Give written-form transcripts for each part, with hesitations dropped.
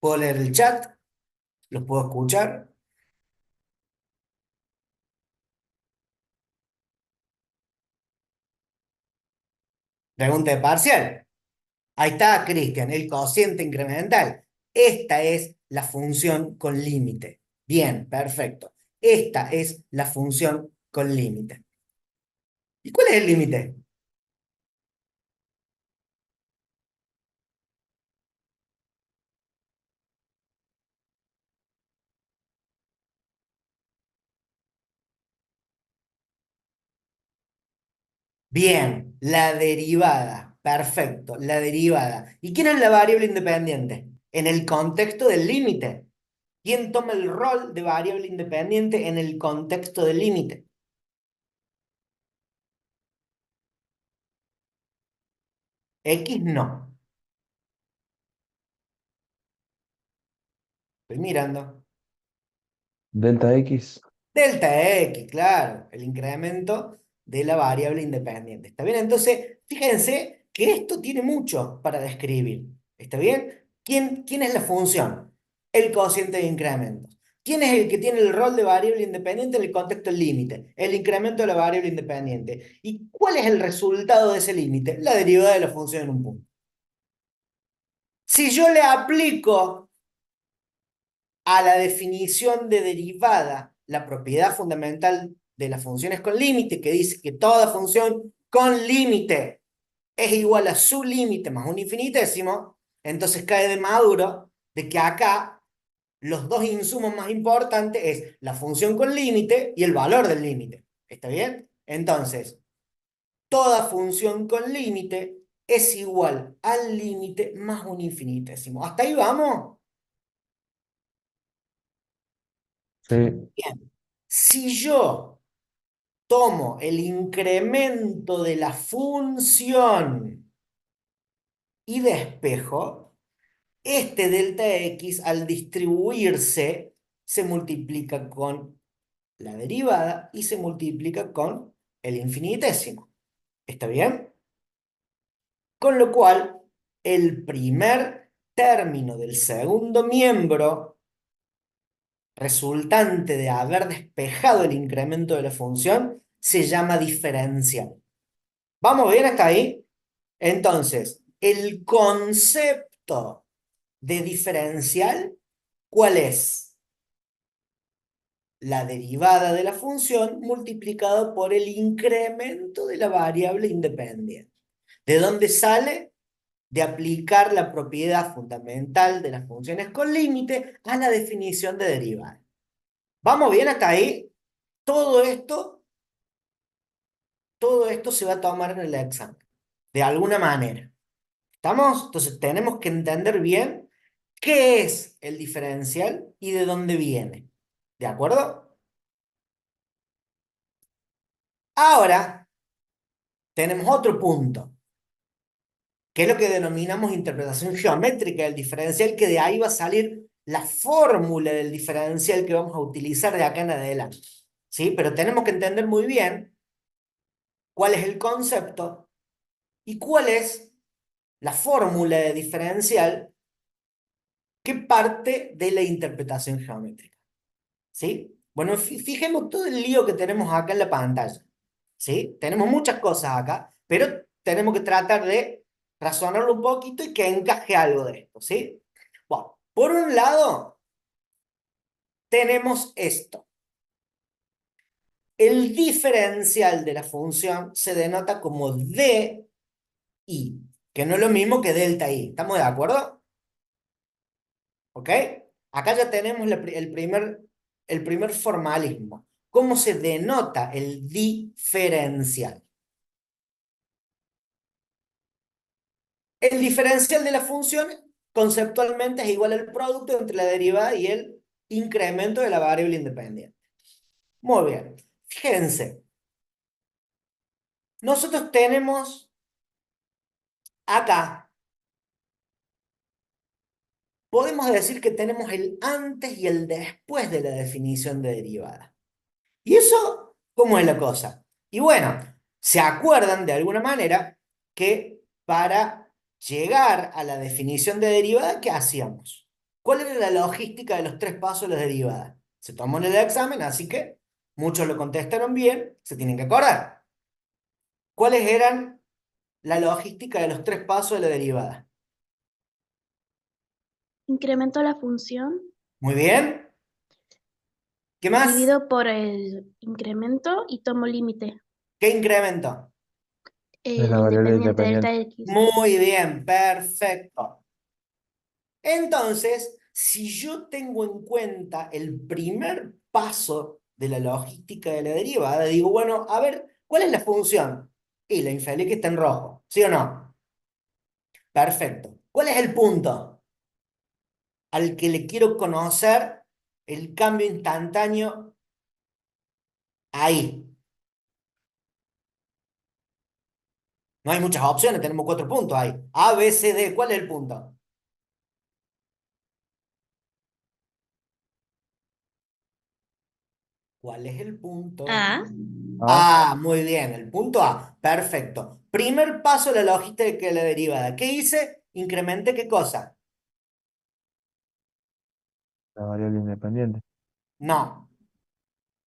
¿Puedo leer el chat? ¿Los puedo escuchar? Pregunta de parcial. Ahí está, Cristian, el cociente incremental. Esta es la función con límite. Bien, perfecto. Esta es la función con límite. ¿Y cuál es el límite? Bien, la derivada. Perfecto, la derivada. ¿Y quién es la variable independiente? En el contexto del límite. ¿Quién toma el rol de variable independiente en el contexto del límite? X no. Estoy mirando. Delta X. Delta X, claro, el incremento de la variable independiente. ¿Está bien? Entonces, fíjense que esto tiene mucho para describir. ¿Está bien? ¿Quién es la función? El cociente de incrementos. ¿Quién es el que tiene el rol de variable independiente en el contexto del límite? El incremento de la variable independiente. ¿Y cuál es el resultado de ese límite? La derivada de la función en un punto. Si yo le aplico a la definición de derivada, la propiedad fundamental de las funciones con límite, que dice que toda función con límite es igual a su límite más un infinitésimo, entonces cae de maduro de que acá los dos insumos más importantes es la función con límite y el valor del límite. ¿Está bien? Entonces, toda función con límite es igual al límite más un infinitésimo. ¿Hasta ahí vamos? Sí, Bien. Si yo tomo el incremento de la función y despejo, este delta X al distribuirse se multiplica con la derivada y se multiplica con el infinitésimo. ¿Está bien? Con lo cual, el primer término del segundo miembro resultante de haber despejado el incremento de la función se llama diferencial. ¿Vamos bien hasta ahí? Entonces, el concepto de diferencial, ¿cuál es? La derivada de la función multiplicado por el incremento de la variable independiente. ¿De dónde sale? De aplicar la propiedad fundamental de las funciones con límite a la definición de derivada. ¿Vamos bien hasta ahí? Todo esto, todo esto se va a tomar en el examen, de alguna manera. ¿Estamos? Entonces tenemos que entender bien qué es el diferencial y de dónde viene. ¿De acuerdo? Ahora tenemos otro punto, que es lo que denominamos interpretación geométrica del diferencial, que de ahí va a salir la fórmula del diferencial que vamos a utilizar de acá en adelante. ¿Sí? Pero tenemos que entender muy bien cuál es el concepto y cuál es la fórmula de diferencial que parte de la interpretación geométrica. ¿Sí? Bueno, fijemos todo el lío que tenemos acá en la pantalla. ¿Sí? Tenemos muchas cosas acá, pero tenemos que tratar de razonarlo un poquito y que encaje algo de esto. ¿Sí? Bueno, por un lado, tenemos esto. El diferencial de la función se denota como DI, que no es lo mismo que delta I. ¿Estamos de acuerdo? ¿Ok? Acá ya tenemos el primer formalismo. ¿Cómo se denota el diferencial? El diferencial de la función conceptualmente es igual al producto entre la derivada y el incremento de la variable independiente. Muy bien. Fíjense, nosotros tenemos acá, podemos decir que tenemos el antes y el después de la definición de derivada. ¿Y eso cómo es la cosa? Y bueno, se acuerdan de alguna manera que para llegar a la definición de derivada, ¿qué hacíamos? ¿Cuál era la logística de los tres pasos de la derivada? Se tomó en el examen, así que muchos lo contestaron bien, se tienen que acordar. ¿Cuáles eran la logística de los tres pasos de la derivada? Incremento la función, Muy bien. ¿Qué más? divido por el incremento y tomo límite. ¿Qué incremento? Es El la variable independiente, delta independiente. X. Muy bien, perfecto. Entonces, si yo tengo en cuenta el primer paso de la logística de la derivada, digo, bueno, a ver, ¿cuál es la función? Y la infeliz que está en rojo, ¿sí o no? Perfecto. ¿Cuál es el punto al que le quiero conocer el cambio instantáneo ahí? No hay muchas opciones, tenemos cuatro puntos ahí. A, B, C, D, ¿cuál es el punto? ¿Cuál es el punto? A. A, Ah, muy bien, el punto A. Perfecto. Primer paso de la logística de la derivada. ¿Qué hice? Incrementé qué cosa. la variable independiente. No,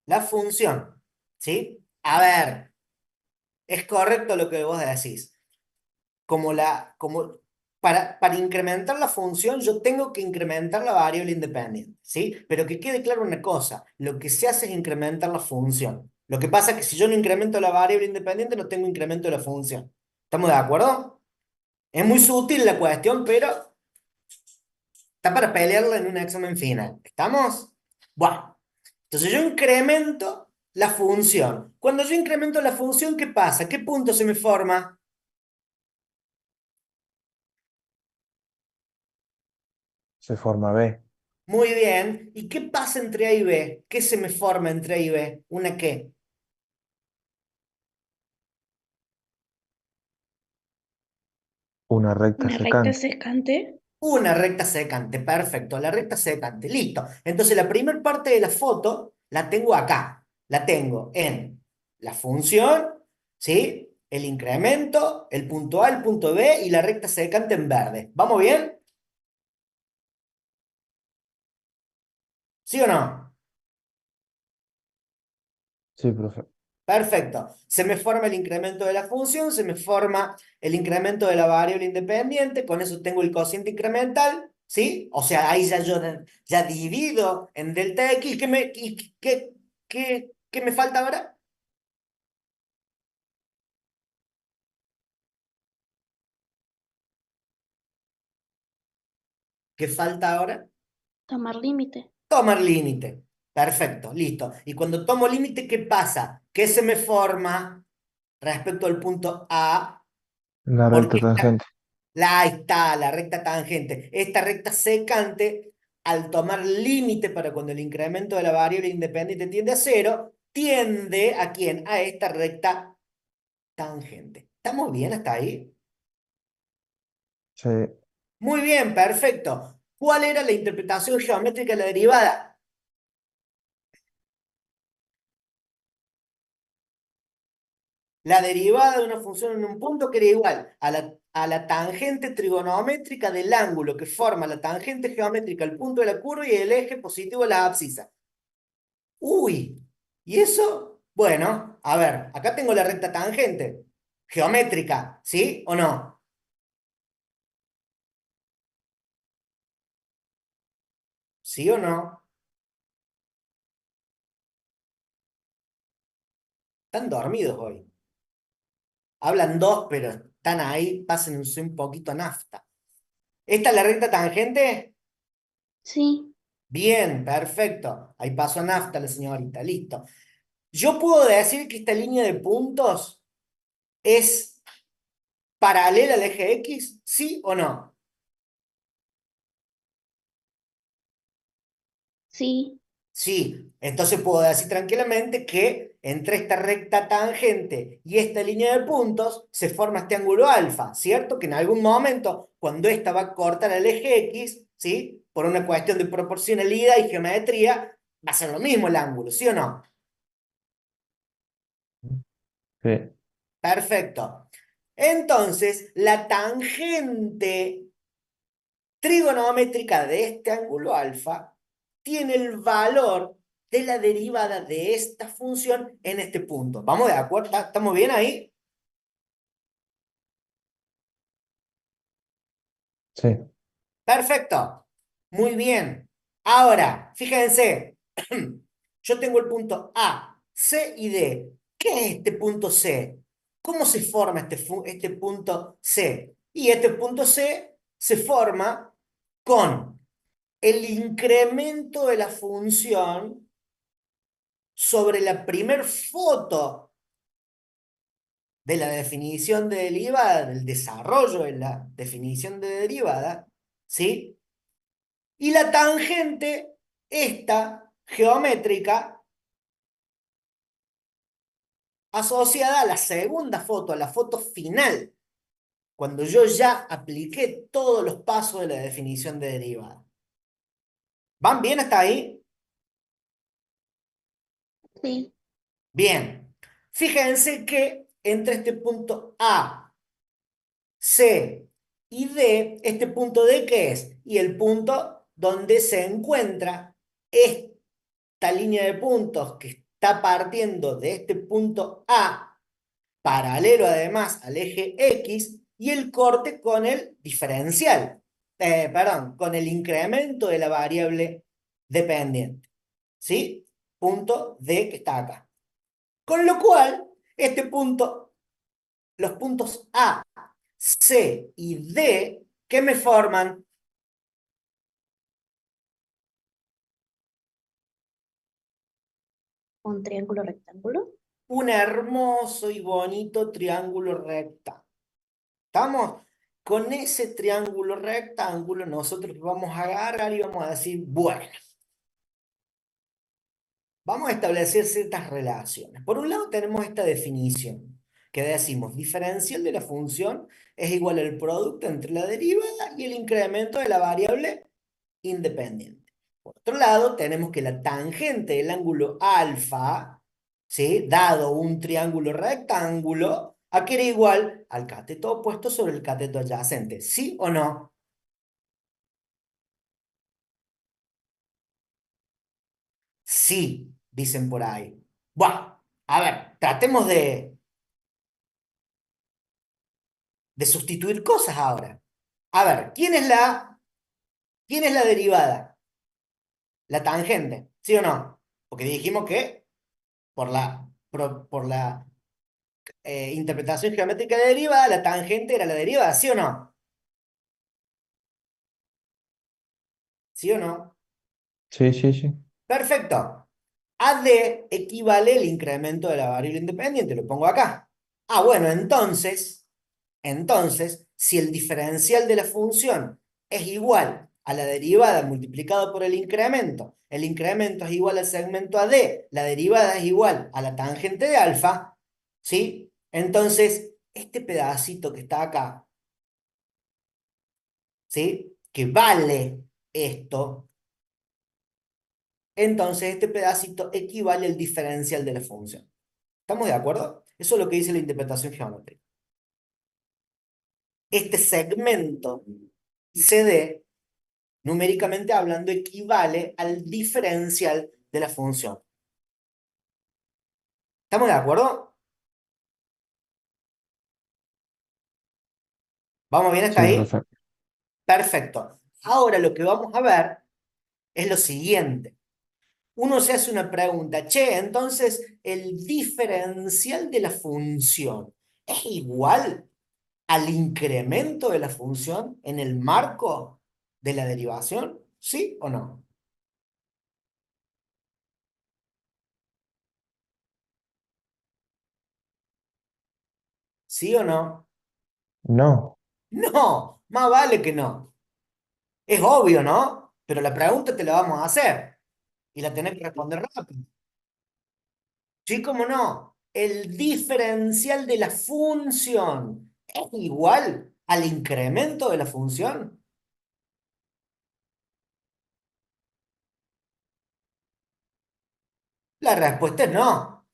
la función. ¿Sí? A ver, es correcto lo que vos decís. Para incrementar la función, yo tengo que incrementar la variable independiente. ¿Sí? Pero que quede claro una cosa: lo que se hace es incrementar la función. Lo que pasa es que si yo no incremento la variable independiente, no tengo incremento de la función. ¿Estamos de acuerdo? Es muy sutil la cuestión, pero está para pelearla en un examen final. ¿Estamos? Bueno, entonces yo incremento la función. Cuando yo incremento la función, ¿qué pasa? ¿Qué punto se me forma? Se forma B. Muy bien. ¿Y qué pasa entre A y B? ¿Qué se me forma entre A y B? ¿Una qué? Una recta Una recta secante. secante. Una recta secante. Perfecto, la recta secante. Listo. Entonces la primera parte de la foto la tengo acá. La tengo en la función, ¿sí? El incremento, el punto A, el punto B y la recta secante en verde. ¿Vamos bien? ¿Sí o no? Sí, profe. Perfecto. Se me forma el incremento de la función, se me forma el incremento de la variable independiente, con eso tengo el cociente incremental, ¿sí? O sea, ahí ya yo ya divido en delta X. ¿Qué me falta ahora? ¿Qué falta ahora? Tomar límite. Tomar límite. Perfecto, listo. Y cuando tomo límite, ¿qué pasa? ¿Qué se me forma respecto al punto A? La Porque recta tangente. ahí está, la recta tangente. Esta recta secante, al tomar límite para cuando el incremento de la variable independiente tiende a cero, tiende ¿a quién? A esta recta tangente. ¿Estamos bien hasta ahí? Sí. Muy bien, perfecto. ¿Cuál era la interpretación geométrica de la derivada? La derivada de una función en un punto que era igual a la tangente trigonométrica del ángulo que forma la tangente geométrica al punto de la curva y el eje positivo de la abscisa. Uy, ¿y eso? Bueno, a ver, acá tengo la recta tangente geométrica, ¿sí o no? ¿Sí o no? Están dormidos hoy. Hablan dos, pero están ahí, pásense un poquito nafta. ¿Esta es la recta tangente? Sí, Bien, perfecto. Ahí pasó nafta la señorita, listo. Yo puedo decir que esta línea de puntos es paralela al eje X, ¿sí o no? sí. Sí, entonces puedo decir tranquilamente que entre esta recta tangente y esta línea de puntos se forma este ángulo alfa, ¿cierto? Que en algún momento, cuando esta va a cortar el eje X, ¿sí? Por una cuestión de proporcionalidad y geometría, va a ser lo mismo el ángulo, ¿sí o no? Sí. Perfecto. Entonces, la tangente trigonométrica de este ángulo alfa tiene el valor de la derivada de esta función en este punto. ¿Vamos de acuerdo? ¿Estamos bien ahí? Sí, Perfecto. Muy bien. Ahora, fíjense, yo tengo el punto A, C y D. ¿Qué es este punto C? ¿Cómo se forma este punto C? Y este punto C se forma con el incremento de la función sobre la primer foto de la definición de derivada, del desarrollo de la definición de derivada, ¿sí? Y la tangente, esta geométrica, asociada a la segunda foto, a la foto final, cuando yo ya apliqué todos los pasos de la definición de derivada. ¿Van bien hasta ahí? Sí. Bien. Fíjense que entre este punto A, C y D, ¿este punto D qué es? Y el punto donde se encuentra esta línea de puntos que está partiendo de este punto A, paralelo además al eje X, y el corte con el diferencial, perdón, con el incremento de la variable dependiente, ¿sí? Punto D que está acá. Con lo cual, este punto, los puntos A, C y D, ¿qué me forman? Un triángulo rectángulo. Un hermoso y bonito triángulo recta. ¿Estamos? Con ese triángulo rectángulo nosotros vamos a agarrar y vamos a decir, bueno, vamos a establecer ciertas relaciones. Por un lado tenemos esta definición, que decimos, diferencial de la función es igual al producto entre la derivada y el incremento de la variable independiente. Por otro lado, tenemos que la tangente del ángulo alfa, ¿sí? Dado un triángulo rectángulo, ¿a qué era igual? Al cateto opuesto sobre el cateto adyacente. ¿Sí o no? Sí, dicen por ahí. Bueno, a ver, tratemos de sustituir cosas ahora. A ver, quién es la derivada? La tangente, ¿sí o no? Porque dijimos que por la interpretación geométrica de derivada, la tangente era la derivada, ¿sí o no? ¿Sí o no? sí, sí, sí. Perfecto. AD equivale el incremento de la variable independiente, lo pongo acá. Ah, bueno, entonces, si el diferencial de la función es igual a la derivada multiplicado por el incremento es igual al segmento AD, la derivada es igual a la tangente de alfa, ¿sí? Entonces, este pedacito que está acá, ¿sí? Que vale esto, entonces este pedacito equivale al diferencial de la función. ¿Estamos de acuerdo? Eso es lo que dice la interpretación geométrica. Este segmento CD, numéricamente hablando, equivale al diferencial de la función. ¿Estamos de acuerdo? ¿Vamos bien hasta Sí, ahí? profe. Perfecto. Ahora lo que vamos a ver es lo siguiente. Uno se hace una pregunta, che, entonces, ¿el diferencial de la función es igual al incremento de la función en el marco de la derivación? ¿Sí o no? ¿Sí o no? No, No, más vale que no. Es obvio, ¿no? Pero la pregunta te la vamos a hacer y la tenés que responder rápido. Sí, cómo no. El diferencial de la función es igual al incremento de la función. La respuesta es no,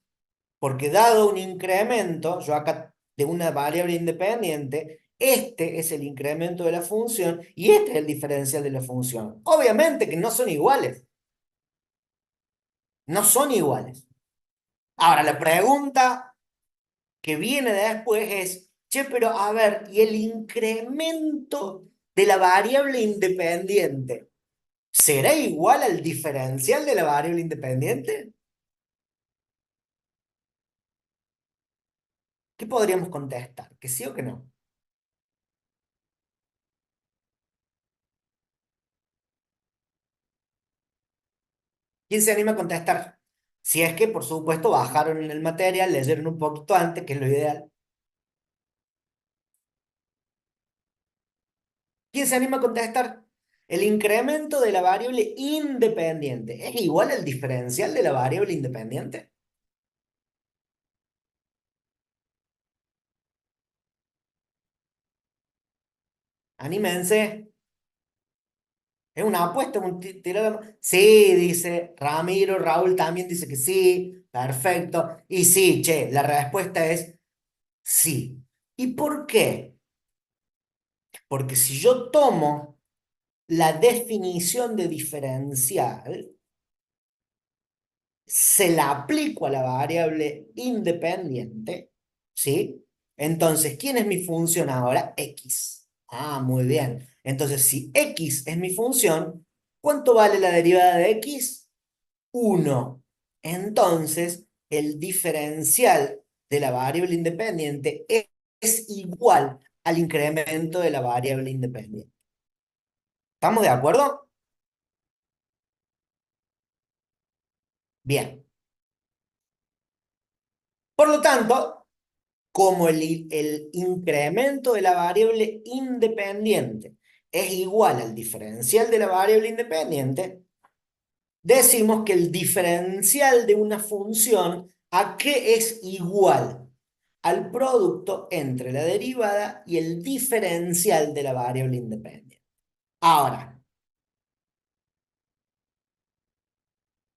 porque dado un incremento, yo acá de una variable independiente, este es el incremento de la función y este es el diferencial de la función. Obviamente que no son iguales. No son iguales. Ahora, la pregunta que viene después es, che, pero a ver, ¿y el incremento de la variable independiente será igual al diferencial de la variable independiente? ¿Qué podríamos contestar? ¿Que sí o que no? ¿Quién se anima a contestar? Si es que, por supuesto, bajaron en el material, leyeron un poquito antes, que es lo ideal. ¿Quién se anima a contestar? El incremento de la variable independiente es igual al diferencial de la variable independiente. Anímense. Es una apuesta, tirada. Sí, dice Ramiro, Raúl también dice que sí. Perfecto. Y sí, che, la respuesta es sí. ¿Y por qué? Porque si yo tomo la definición de diferencial, se la aplico a la variable independiente, ¿sí? Entonces, ¿quién es mi función ahora? X. Ah, muy bien. Entonces, si X es mi función, ¿cuánto vale la derivada de X? 1. Entonces, el diferencial de la variable independiente es igual al incremento de la variable independiente. ¿Estamos de acuerdo? Bien. Por lo tanto, como el incremento de la variable independiente es igual al diferencial de la variable independiente, decimos que el diferencial de una función, ¿a qué es igual? Al producto entre la derivada y el diferencial de la variable independiente. Ahora,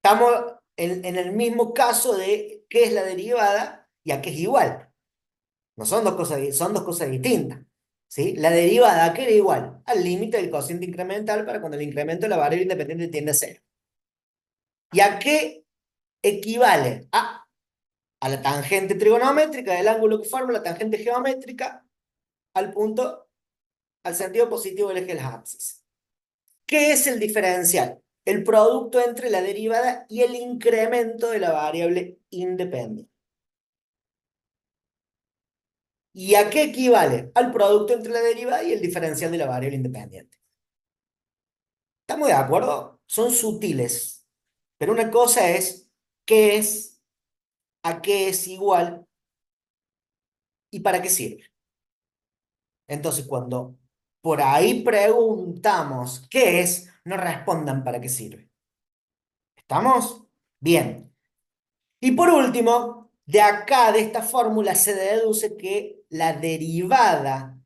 estamos en el mismo caso de qué es la derivada y a qué es igual. No son dos cosas, son dos cosas distintas. ¿Sí? La derivada, ¿qué era igual? Al límite del cociente incremental para cuando el incremento de la variable independiente tiende a cero. ¿Y a qué equivale? A la tangente trigonométrica del ángulo que forma la tangente geométrica al punto, al sentido positivo del eje de las ábscis. ¿Qué es el diferencial? El producto entre la derivada y el incremento de la variable independiente. ¿Y a qué equivale? Al producto entre la derivada y el diferencial de la variable independiente. ¿Estamos de acuerdo? Son sutiles. Pero una cosa es qué es, a qué es igual y para qué sirve. Entonces, cuando por ahí preguntamos qué es, no respondan para qué sirve. ¿Estamos? Bien. Y por último, de acá, de esta fórmula, se deduce que la derivada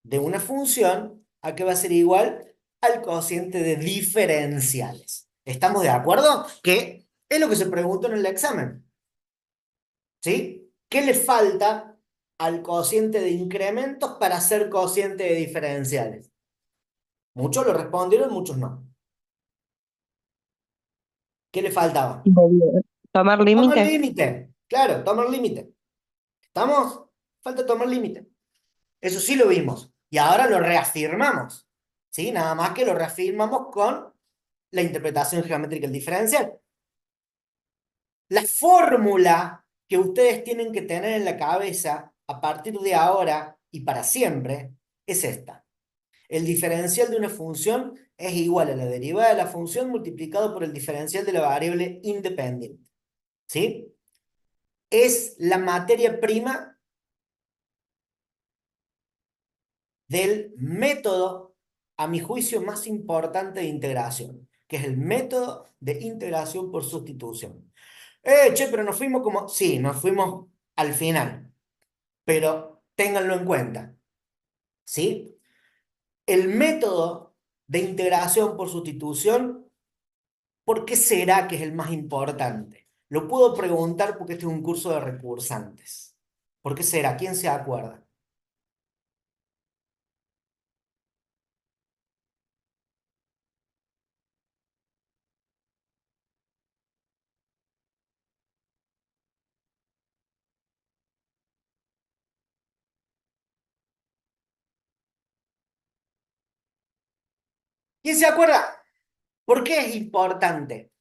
de una función, ¿a qué va a ser igual? Al cociente de diferenciales. ¿Estamos de acuerdo? Que es lo que se preguntó en el examen. ¿Sí? ¿Qué le falta al cociente de incrementos para ser cociente de diferenciales? Muchos lo respondieron, muchos no. ¿Qué le faltaba? Tomar Tomar límite. límite. Claro, tomar límite. ¿Estamos? Falta tomar límite. Eso sí lo vimos. Y ahora lo reafirmamos. ¿Sí? Nada más que lo reafirmamos con la interpretación geométrica del diferencial. La fórmula que ustedes tienen que tener en la cabeza a partir de ahora y para siempre es esta. El diferencial de una función es igual a la derivada de la función multiplicado por el diferencial de la variable independiente. ¿Sí? Es la materia prima del método, a mi juicio, más importante de integración, que es el método de integración por sustitución. Che, pero nos fuimos como... Sí, nos fuimos al final, pero ténganlo en cuenta, ¿sí? El método de integración por sustitución, ¿por qué será que es el más importante? Lo puedo preguntar porque este es un curso de recursantes. ¿Por qué será? ¿Quién se acuerda? ¿Quién se acuerda? ¿Por qué es importante?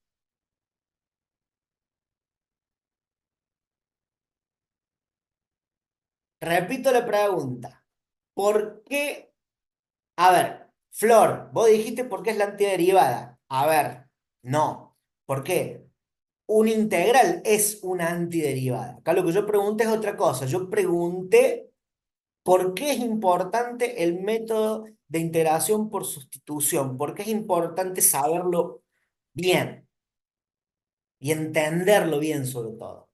Repito la pregunta. ¿Por qué? A ver, Flor, vos dijiste por qué es la antiderivada. A ver, no. ¿Por qué? Un integral es una antiderivada. Acá lo que yo pregunté es otra cosa. Yo pregunté por qué es importante el método de integración por sustitución. ¿Por qué es importante saberlo bien y entenderlo bien sobre todo?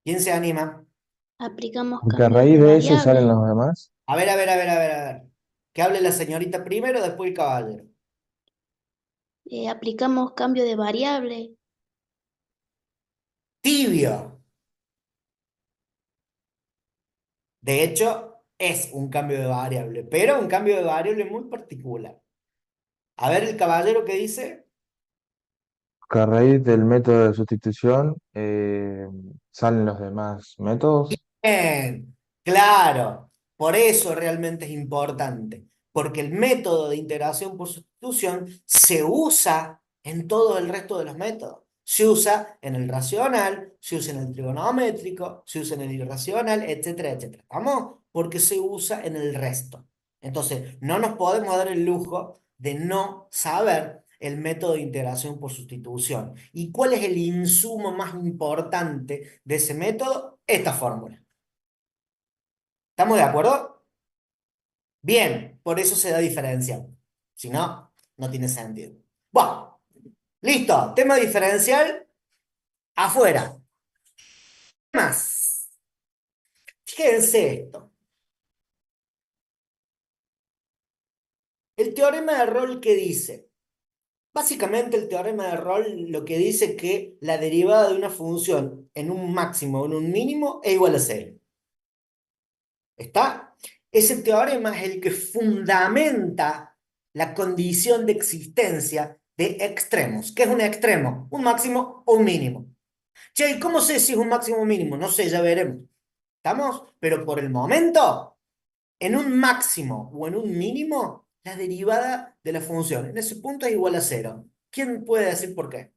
¿Quién se anima? Aplicamos Porque a cambios raíz de de eso salen variable. los demás. A ver, a ver, a ver, a ver, a ver. Que hable la señorita primero, después el caballero. Aplicamos cambio de variable. Tibio. De hecho, es un cambio de variable, pero un cambio de variable muy particular. A ver el caballero que dice. Que a raíz del método de sustitución salen los demás métodos. Bien, claro, por eso realmente es importante, porque el método de integración por sustitución se usa en todo el resto de los métodos. Se usa en el racional, se usa en el trigonométrico, se usa en el irracional, etcétera, etcétera. ¿Vamos? Porque se usa en el resto. Entonces, no nos podemos dar el lujo de no saber el método de integración por sustitución. ¿Y cuál es el insumo más importante de ese método? Esta fórmula. ¿Estamos de acuerdo? Bien, por eso se da diferencial. Si no, no tiene sentido. Bueno, listo. Tema diferencial, afuera. ¿Qué más? Fíjense esto. El teorema de Rolle, ¿qué dice? Básicamente el teorema de Rolle lo que dice que la derivada de una función en un máximo o en un mínimo es igual a cero. ¿Está? Ese teorema es el que fundamenta la condición de existencia de extremos. ¿Qué es un extremo? Un máximo o un mínimo. Che, ¿y cómo sé si es un máximo o un mínimo? No sé, ya veremos. ¿Estamos? Pero por el momento, en un máximo o en un mínimo, la derivada de la función en ese punto es igual a cero. ¿Quién puede decir por qué?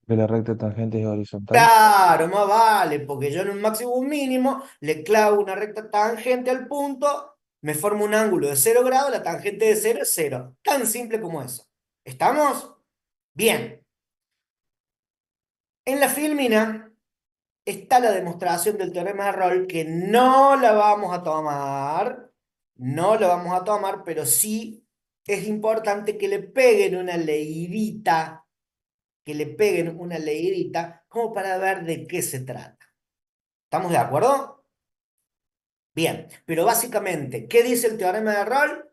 De la recta tangente es horizontal. Claro, más vale, porque yo en un máximo o un mínimo le clavo una recta tangente al punto, me formo un ángulo de 0 grados, la tangente de cero es cero. Tan simple como eso. ¿Estamos? Bien. En la filmina está la demostración del teorema de Rolle que no la vamos a tomar, no la vamos a tomar, pero sí es importante que le peguen una leidita, que le peguen una leidita como para ver de qué se trata. ¿Estamos de acuerdo? Bien, pero básicamente, ¿qué dice el teorema de Rolle?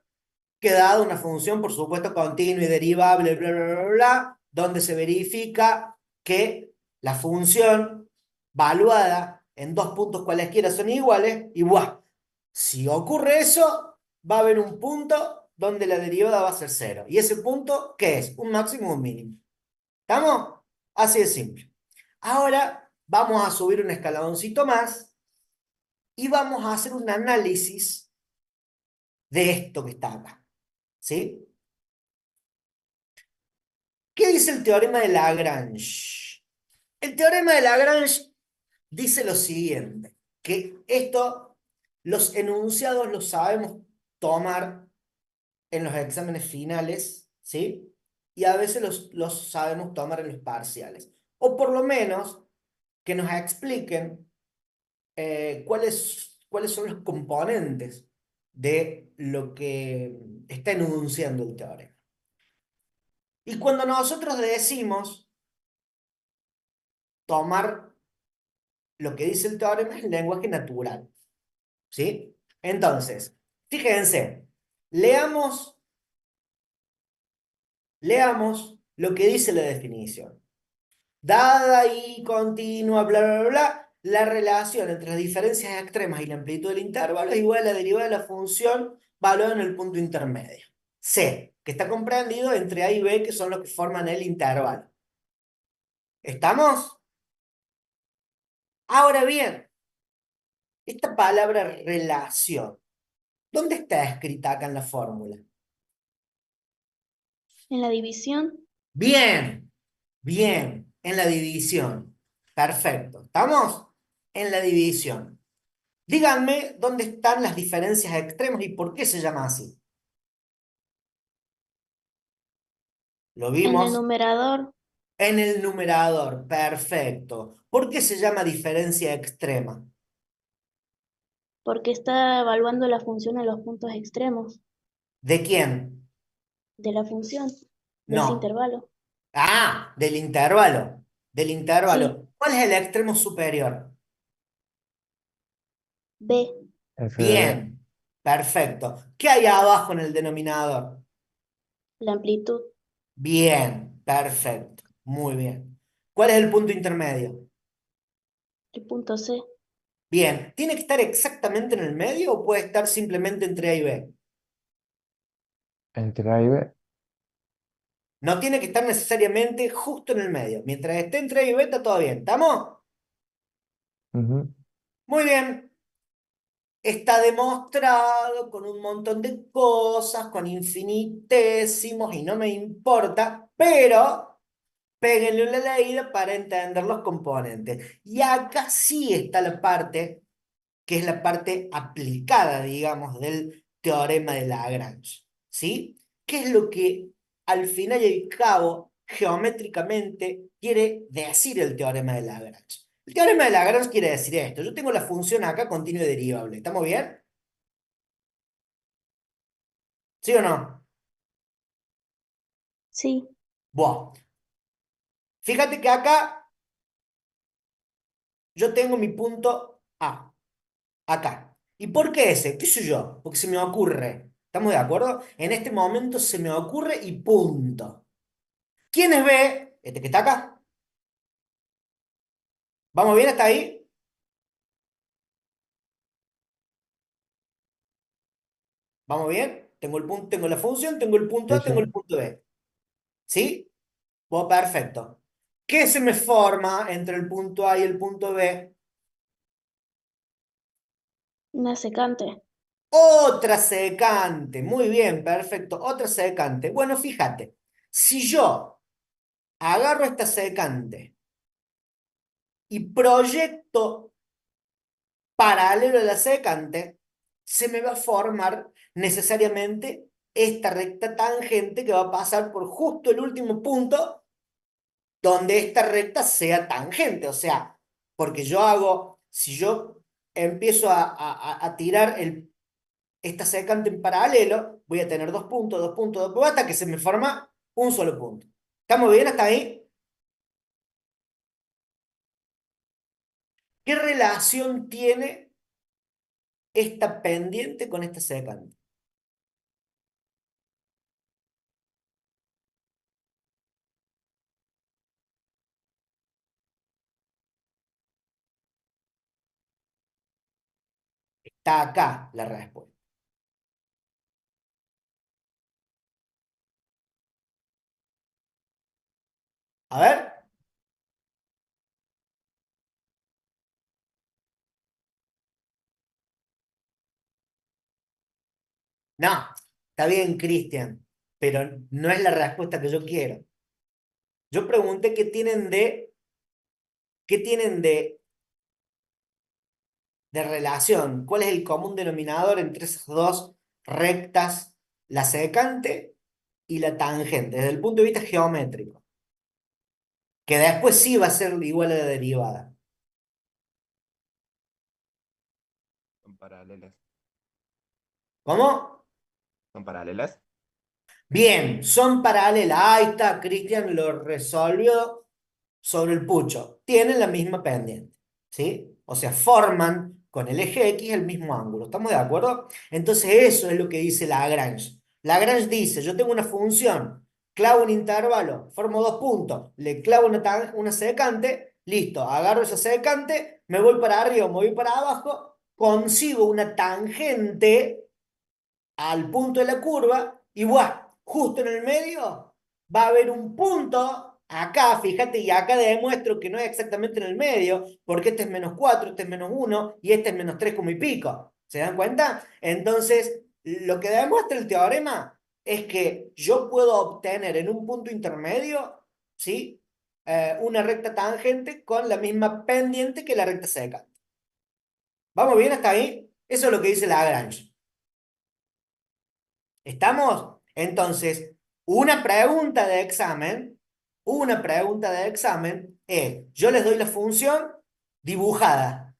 Que dado una función, por supuesto, continua y derivable, bla, bla, bla, bla, donde se verifica que la función valuada en dos puntos cualesquiera son iguales, y ¡buah! Si ocurre eso, va a haber un punto donde la derivada va a ser cero. ¿Y ese punto qué es? Un máximo o un mínimo. ¿Estamos? Así de simple. Ahora vamos a subir un escaloncito más y vamos a hacer un análisis de esto que está acá. ¿Sí? ¿Qué dice el teorema de Lagrange? El teorema de Lagrange dice lo siguiente, que esto, los enunciados los sabemos tomar en los exámenes finales, ¿sí? Y a veces los sabemos tomar en los parciales. O por lo menos que nos expliquen cuáles son los componentes de lo que está enunciando el teorema. Y cuando nosotros decimos tomar lo que dice el teorema es lenguaje natural, ¿sí? Entonces, fíjense, leamos, leamos lo que dice la definición. Dada y continua, bla, bla, bla, bla, la relación entre las diferencias extremas y la amplitud del intervalo es igual a la derivada de la función valorada en el punto intermedio. C, que está comprendido entre A y B, que son los que forman el intervalo. ¿Estamos? Ahora bien, esta palabra relación, ¿dónde está escrita acá en la fórmula? En la división, Bien, bien, en la división. Perfecto. ¿Estamos? En la división. Díganme dónde están las diferencias extremas y por qué se llama así. Lo en el vimos numerador, en el numerador. Perfecto. ¿Por qué se llama diferencia extrema? porque está evaluando la función en los puntos extremos ¿De quién? de la función, de ese No. intervalo. Ah, del intervalo. Del Sí, intervalo. ¿Cuál es el extremo superior? B, F de B. Bien. Perfecto. ¿Qué hay abajo en el denominador? la amplitud, Bien. Perfecto. Muy bien. ¿Cuál es el punto intermedio? el punto C, Bien. ¿Tiene que estar exactamente en el medio o puede estar simplemente entre A y B? Entre A y B. No tiene que estar necesariamente justo en el medio. Mientras esté entre A y B está todo bien. ¿Estamos? Ujú. Muy bien. Está demostrado con un montón de cosas, con infinitésimos y no me importa, pero péguenle una leída para entender los componentes. Y acá sí está la parte que es la parte aplicada, digamos, del teorema de Lagrange. ¿Sí? ¿Qué es lo que al final y al cabo, geométricamente, quiere decir el teorema de Lagrange? El teorema de Lagrange quiere decir esto. Yo tengo la función acá continua y derivable. ¿Estamos bien? ¿Sí o no? sí, Buah. Fíjate que acá yo tengo mi punto A, acá. ¿Y por qué ese? ¿Qué sé yo? Porque se me ocurre. ¿Estamos de acuerdo? En este momento se me ocurre y punto. ¿Quién es B? Este que está acá. ¿Vamos bien hasta ahí? ¿Vamos bien? Tengo el punto, tengo la función, tengo el punto Sí, A, sí. tengo el punto B. ¿Sí? Bueno, perfecto. ¿Qué se me forma entre el punto A y el punto B? una secante, Otra secante. Muy bien, perfecto. Otra secante. Bueno, fíjate. Si yo agarro esta secante y proyecto paralelo a la secante, se me va a formar necesariamente esta recta tangente que va a pasar por justo el último punto donde esta recta sea tangente. O sea, porque yo hago, si yo empiezo a tirar esta secante en paralelo, voy a tener dos puntos, dos puntos, hasta que se me forma un solo punto. ¿Estamos bien hasta ahí? ¿Qué relación tiene esta pendiente con esta secante? Está acá la respuesta. A ver. No, está bien, Cristian, pero no es la respuesta que yo quiero. Yo pregunté qué tienen de relación, cuál es el común denominador entre esas dos rectas, la secante y la tangente, desde el punto de vista geométrico, que después sí va a ser igual a la derivada. Son paralelas. ¿Cómo? Son paralelas. Bien, son paralelas. Ahí está, Cristian lo resolvió sobre el pucho. Tienen la misma pendiente, ¿sí? O sea, forman con el eje X el mismo ángulo. ¿Estamos de acuerdo? Entonces eso es lo que dice Lagrange. Lagrange dice, yo tengo una función, clavo un intervalo, formo dos puntos, le clavo una secante, listo, agarro esa secante, me voy para arriba, me voy para abajo, consigo una tangente al punto de la curva y ¡buah! Justo en el medio va a haber un punto acá, fíjate, y acá demuestro que no es exactamente en el medio, porque este es -4, este es -1, y este es -3 como y pico. ¿Se dan cuenta? Entonces, lo que demuestra el teorema es que yo puedo obtener en un punto intermedio, ¿sí? Una recta tangente con la misma pendiente que la recta seca. ¿Vamos bien hasta ahí? Eso es lo que dice Lagrange. ¿Estamos? Entonces, una pregunta de examen es, yo les doy la función dibujada,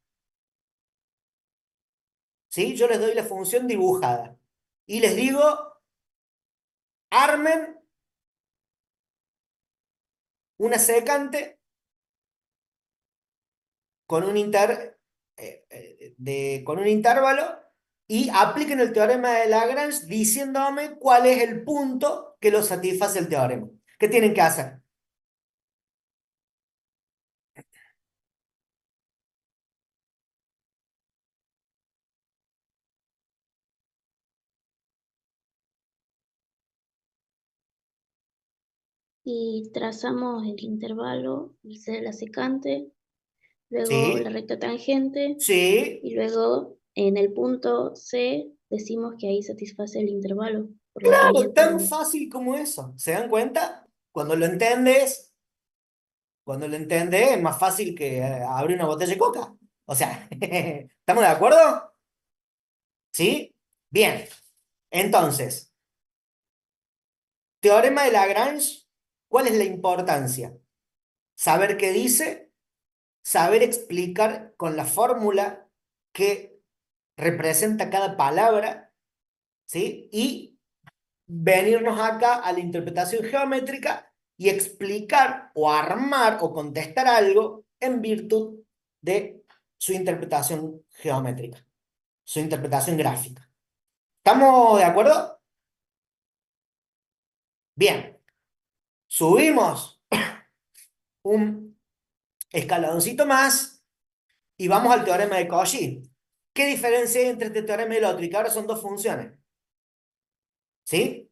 ¿sí? Yo les doy la función dibujada. Y les digo, armen una secante con un, con un intervalo y apliquen el teorema de Lagrange diciéndome cuál es el punto que lo satisface el teorema. ¿Qué tienen que hacer? Y trazamos el intervalo, el C de la secante, luego la ¿Sí? recta tangente, ¿Sí? y luego en el punto C decimos que ahí satisface el intervalo por la Claro, pendiente tan donde. fácil como eso. ¿Se dan cuenta? Cuando lo entiendes, cuando lo entiendes, es más fácil que abrir una botella de coca. O sea, ¿estamos de acuerdo? ¿Sí? Bien. Entonces, teorema de Lagrange, ¿cuál es la importancia? Saber qué dice, saber explicar con la fórmula que representa cada palabra, ¿sí? Y venirnos acá a la interpretación geométrica y explicar o armar o contestar algo en virtud de su interpretación geométrica, su interpretación gráfica. ¿Estamos de acuerdo? Bien, subimos un escaloncito más y vamos al teorema de Cauchy. ¿Qué diferencia hay entre este teorema y el otro? Y que ahora son dos funciones. ¿Sí?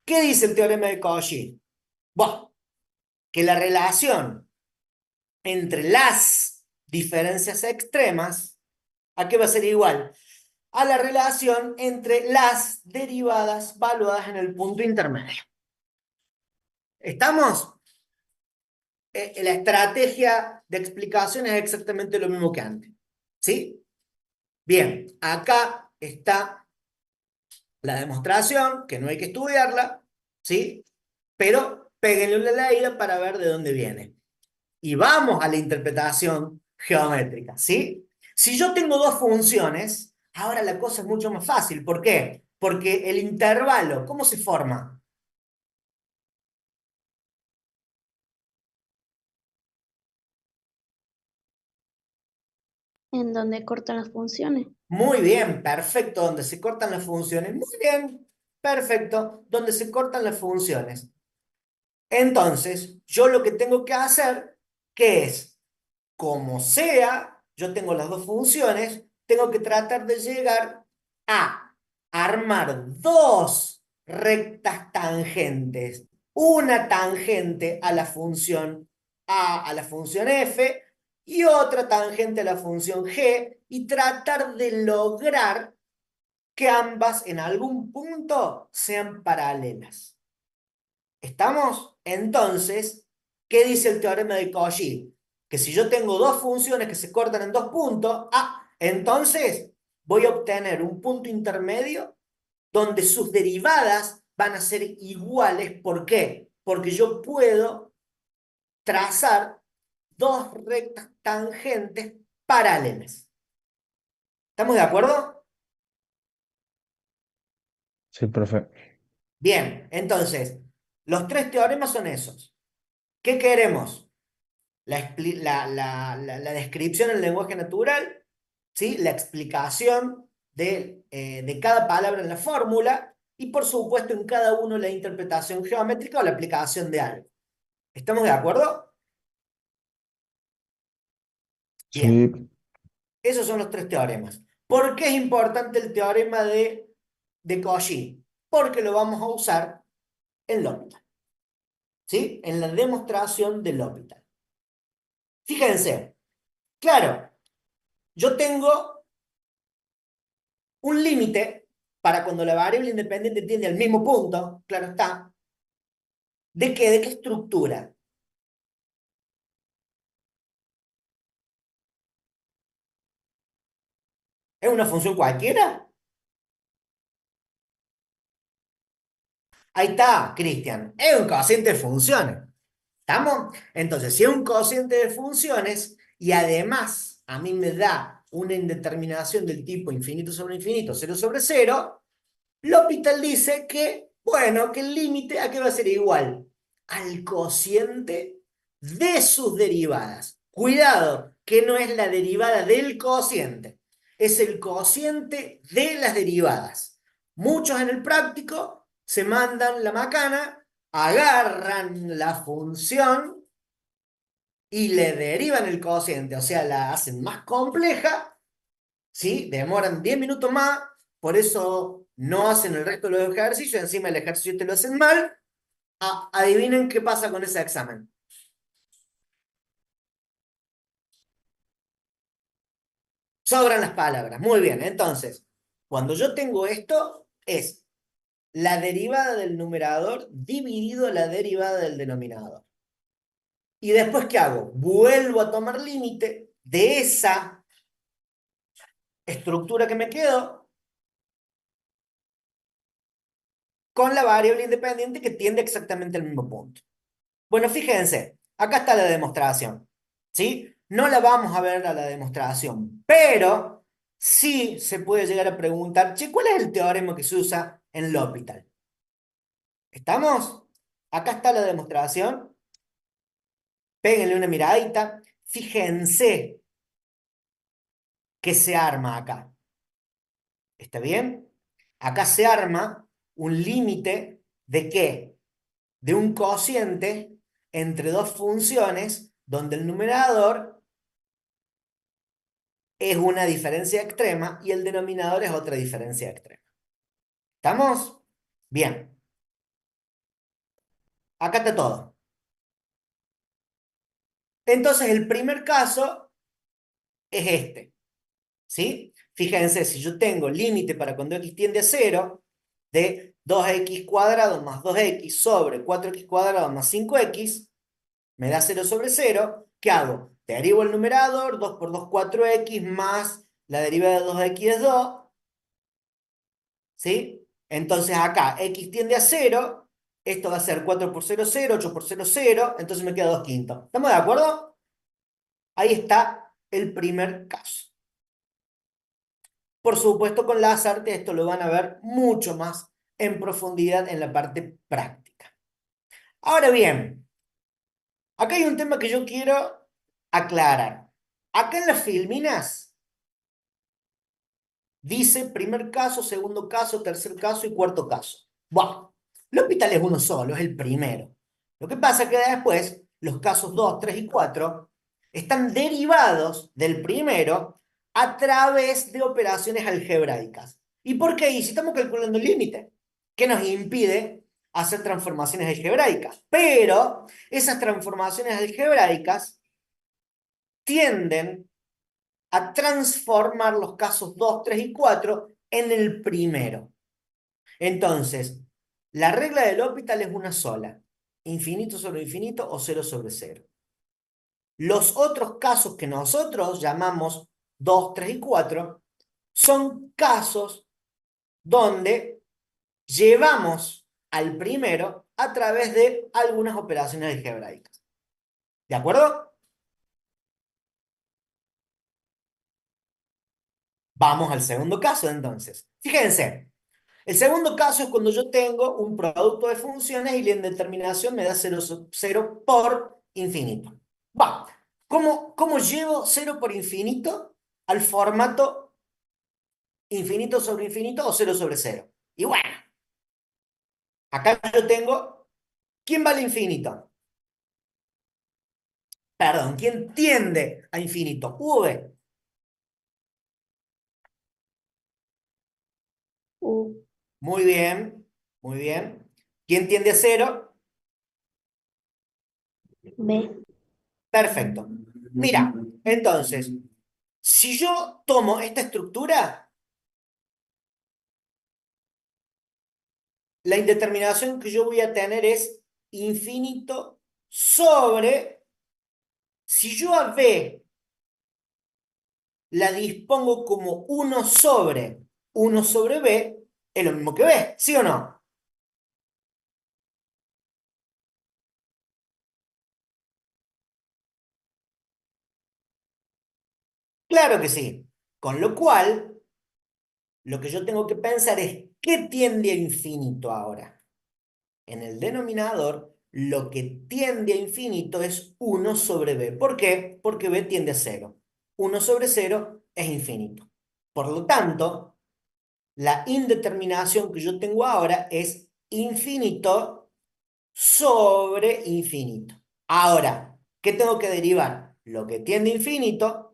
¿Qué dice el teorema de Cauchy? Bueno, que la relación entre las diferencias extremas, ¿a qué va a ser igual? A la relación entre las derivadas valuadas en el punto intermedio. ¿Estamos? La estrategia de explicación es exactamente lo mismo que antes. ¿Sí? Bien, acá está la demostración, que no hay que estudiarla, ¿sí? Pero péguenle una leída para ver de dónde viene. Y vamos a la interpretación geométrica, ¿sí? Si yo tengo dos funciones, ahora la cosa es mucho más fácil. ¿Por qué? Porque el intervalo, ¿cómo se forma? En donde cortan las funciones. Muy bien, perfecto, donde se cortan las funciones. Muy bien, perfecto, donde se cortan las funciones. Entonces, yo lo que tengo que hacer, ¿qué es? Como sea, yo tengo las dos funciones, tengo que tratar de llegar a armar dos rectas tangentes. Una tangente a la función a la función f, y otra tangente a la función g, y tratar de lograr que ambas en algún punto sean paralelas. ¿Estamos? Entonces, ¿qué dice el teorema de Cauchy? Que si yo tengo dos funciones que se cortan en dos puntos, entonces voy a obtener un punto intermedio donde sus derivadas van a ser iguales. ¿Por qué? Porque yo puedo trazar dos rectas tangentes paralelas. ¿Estamos de acuerdo? Sí, profe. Bien, entonces, los tres teoremas son esos. ¿Qué queremos? La descripción en lenguaje natural, ¿sí? La explicación de cada palabra en la fórmula y, por supuesto, en cada uno la interpretación geométrica o la aplicación de algo. ¿Estamos de acuerdo? Bien, Sí, esos son los tres teoremas. ¿Por qué es importante el teorema de Cauchy? Porque lo vamos a usar en L'Hopital. ¿sí? En la demostración del L'Hopital. Fíjense, claro, yo tengo un límite para cuando la variable independiente tiende al mismo punto, claro está. ¿De qué? ¿De qué estructura? ¿Es una función cualquiera? Ahí está, Cristian. Es un cociente de funciones. ¿Estamos? Entonces, si es un cociente de funciones y además a mí me da una indeterminación del tipo infinito sobre infinito, cero sobre cero, L'Hopital dice que, bueno, que el límite a qué va a ser igual al cociente de sus derivadas. Cuidado, que no es la derivada del cociente, es el cociente de las derivadas. Muchos en el práctico se mandan la macana, agarran la función y le derivan el cociente, o sea, la hacen más compleja, ¿sí? Demoran 10 minutos más, por eso no hacen el resto de los ejercicios, encima el ejercicio te lo hacen mal. Adivinen qué pasa con ese examen. Sobran las palabras. Muy bien, entonces, cuando yo tengo esto, es la derivada del numerador dividido la derivada del denominador. ¿Y después qué hago? Vuelvo a tomar límite de esa estructura que me quedó con la variable independiente que tiende exactamente al mismo punto. Bueno, fíjense, acá está la demostración, ¿sí? No la vamos a ver a la demostración, pero sí se puede llegar a preguntar, che, ¿cuál es el teorema que se usa en L'Hopital? ¿Estamos? Acá está la demostración, péguenle una miradita, fíjense qué se arma acá. ¿Está bien? Acá se arma un límite ¿de qué? De un cociente entre dos funciones donde el numerador es una diferencia extrema y el denominador es otra diferencia extrema. ¿Estamos? Bien. Acá está todo. Entonces, el primer caso es este, ¿sí? Fíjense, si yo tengo límite para cuando x tiende a 0 de 2x cuadrado más 2x sobre 4x cuadrado más 5x, me da 0 sobre 0. ¿Qué hago? Derivo el numerador, 2 por 2, 4x, más la derivada de 2x es 2, ¿sí? Entonces acá x tiende a 0, esto va a ser 4 por 0, 0, 8 por 0, 0, entonces me queda 2 quintos. ¿Estamos de acuerdo? Ahí está el primer caso. Por supuesto, con las artes esto lo van a ver mucho más en profundidad en la parte práctica. Ahora bien, acá hay un tema que yo quiero aclarar. Acá en las filminas dice primer caso, segundo caso, tercer caso y cuarto caso. Bueno, el hospital es uno solo, es el primero. Lo que pasa es que después los casos 2, 3 y 4 están derivados del primero a través de operaciones algebraicas. ¿Y por qué? Y si estamos calculando el límite, ¿qué nos impide hacer transformaciones algebraicas? Pero esas transformaciones algebraicas tienden a transformar los casos 2, 3 y 4 en el primero. Entonces, la regla del L'Hopital es una sola: infinito sobre infinito o cero sobre cero. Los otros casos que nosotros llamamos 2, 3 y 4 son casos donde llevamos al primero a través de algunas operaciones algebraicas. ¿De acuerdo? Vamos al segundo caso entonces. Fíjense, el segundo caso es cuando yo tengo un producto de funciones y la indeterminación me da 0, 0 por infinito. Va, ¿cómo llevo 0 por infinito al formato infinito sobre infinito o cero sobre cero? Y bueno, acá yo tengo, ¿quién va al infinito? Perdón, ¿quién tiende a infinito? V. U, Muy bien, muy bien. ¿Quién tiende a cero? B. Perfecto. Mira, entonces, si yo tomo esta estructura, la indeterminación que yo voy a tener es infinito sobre, si yo a B la dispongo como uno sobre B, es lo mismo que B, ¿sí o no? Claro que sí. Con lo cual, lo que yo tengo que pensar es, ¿qué tiende a infinito ahora? En el denominador, lo que tiende a infinito es uno sobre b. ¿Por qué? Porque b tiende a cero. Uno sobre cero es infinito. Por lo tanto, la indeterminación que yo tengo ahora es infinito sobre infinito. Ahora, ¿qué tengo que derivar? Lo que tiende a infinito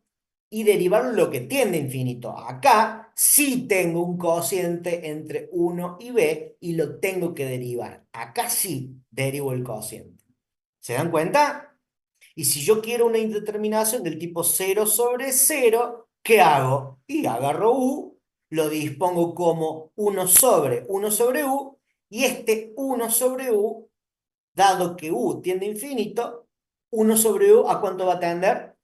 y derivar lo que tiende a infinito. Acá sí tengo un cociente entre uno y b y lo tengo que derivar. Acá sí derivo el cociente. ¿Se dan cuenta? Y si yo quiero una indeterminación del tipo cero sobre cero, ¿qué hago? Y agarro u, lo dispongo como uno sobre u, y este uno sobre u, dado que u tiende a infinito, uno sobre u, ¿a cuánto va a tender?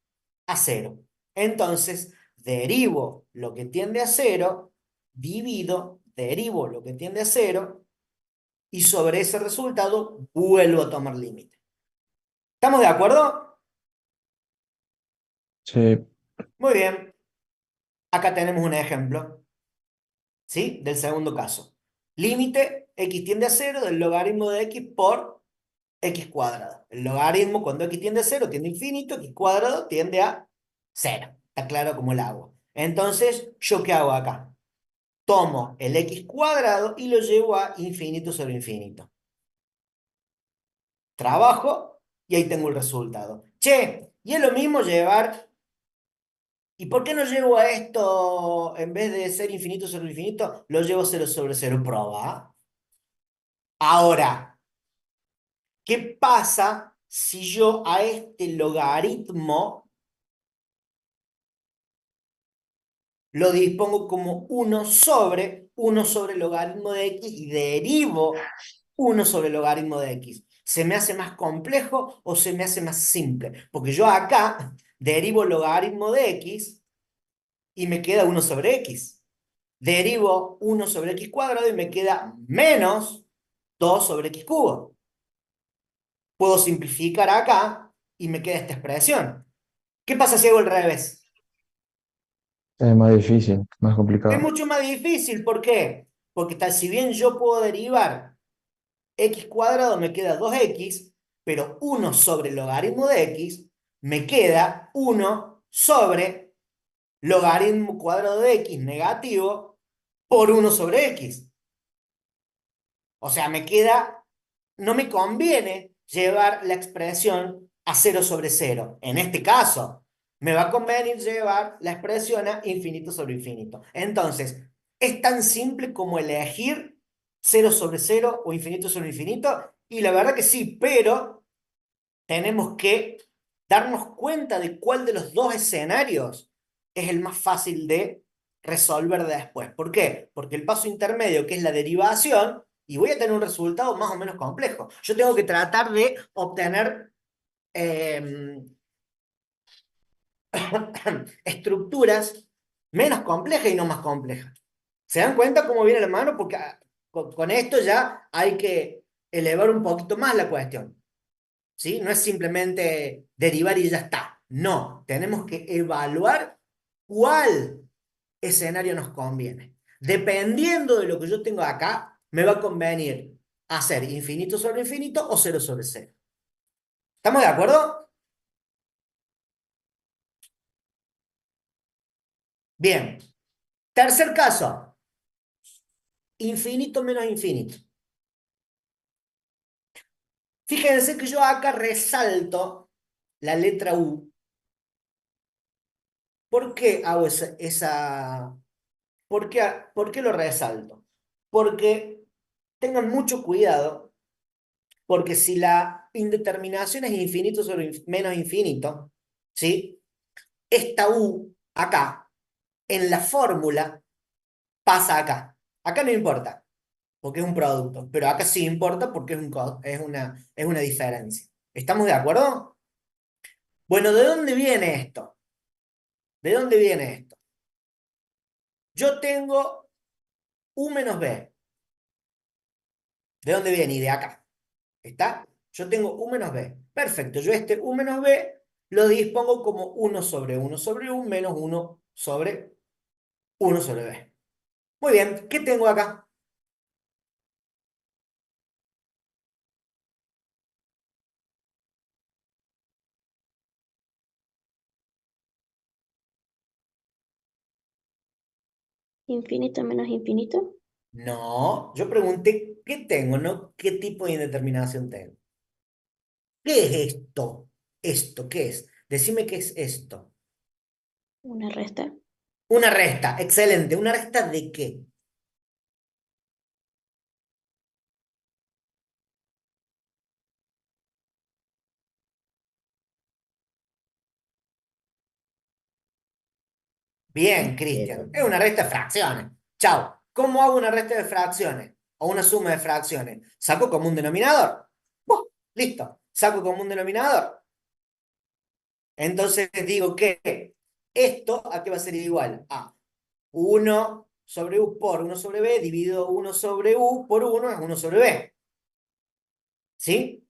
A cero. Entonces, derivo lo que tiende a cero, derivo lo que tiende a cero, y sobre ese resultado vuelvo a tomar límite. ¿Estamos de acuerdo? Sí, Muy bien. Acá tenemos un ejemplo, ¿sí? Del segundo caso. Límite x tiende a cero del logaritmo de x por x cuadrado. El logaritmo cuando x tiende a cero tiende a infinito, x cuadrado tiende a cero. Está claro como el agua. Entonces, ¿yo qué hago acá? Tomo el x cuadrado y lo llevo a infinito sobre infinito. Trabajo y ahí tengo el resultado. Che, y es lo mismo llevar. ¿Y por qué no llevo a esto, en vez de ser infinito sobre infinito, lo llevo cero sobre cero? Proba. Ahora, ¿qué pasa si yo a este logaritmo lo dispongo como uno sobre logaritmo de x y derivo uno sobre logaritmo de x? ¿Se me hace más complejo o se me hace más simple? Porque yo acá derivo logaritmo de x y me queda uno sobre x. Derivo uno sobre x cuadrado y me queda menos 2 sobre x cubo. Puedo simplificar acá y me queda esta expresión. ¿Qué pasa si hago el revés? es más difícil, más Es complicado. mucho más difícil. ¿Por qué? Porque tal si bien yo puedo derivar x cuadrado, me queda 2x, pero 1 sobre el logaritmo de x, me queda 1 sobre logaritmo cuadrado de x negativo por 1 sobre x. O sea, no me conviene llevar la expresión a cero sobre cero. En este caso, me va a convenir llevar la expresión a infinito sobre infinito. Entonces, es tan simple como elegir cero sobre cero o infinito sobre infinito. Y la verdad que sí, pero tenemos que darnos cuenta de cuál de los dos escenarios es el más fácil de resolver después. ¿Por qué? Porque el paso intermedio, que es la derivación, y voy a tener un resultado más o menos complejo. Yo tengo que tratar de obtener estructuras menos complejas y no más complejas. ¿Se dan cuenta cómo viene la mano? Porque con esto ya hay que elevar un poquito más la cuestión. ¿Sí? No es simplemente derivar y ya está. No, tenemos que evaluar cuál escenario nos conviene. Dependiendo de lo que yo tengo acá, me va a convenir hacer infinito sobre infinito o cero sobre cero. ¿Estamos de acuerdo? Bien. Tercer caso, infinito menos infinito. Fíjense que yo acá resalto la letra U. ¿Por qué hago por qué lo resalto? Porque tengan mucho cuidado, porque si la indeterminación es infinito sobre menos infinito, ¿sí? Esta U acá, en la fórmula, pasa acá. Acá no importa, porque es un producto, pero acá sí importa porque es una diferencia. ¿Estamos de acuerdo? Bueno, ¿de dónde viene esto? ¿De dónde viene esto? Yo tengo U menos B. ¿De dónde viene? Y de acá. ¿Está? Yo tengo U menos B. Perfecto. Yo este U menos B lo dispongo como 1 sobre 1 sobre U menos 1 sobre 1 sobre B. Muy bien. ¿Qué tengo acá? Infinito menos infinito. No, yo pregunté qué tengo, no qué tipo de indeterminación tengo. ¿Qué es esto? ¿Esto qué es? Decime qué es esto. Una resta. Una resta, excelente. ¿Una resta de qué? Bien, Pero Cristian. Es una resta de fracciones. Chao. ¿Cómo hago una resta de fracciones? O una suma de fracciones. ¿Saco como un denominador? ¡Buah! Listo. Saco como un denominador. Entonces digo que esto a qué va a ser igual a 1 sobre U por 1 sobre B dividido 1 sobre U por 1 es 1 sobre B. ¿Sí?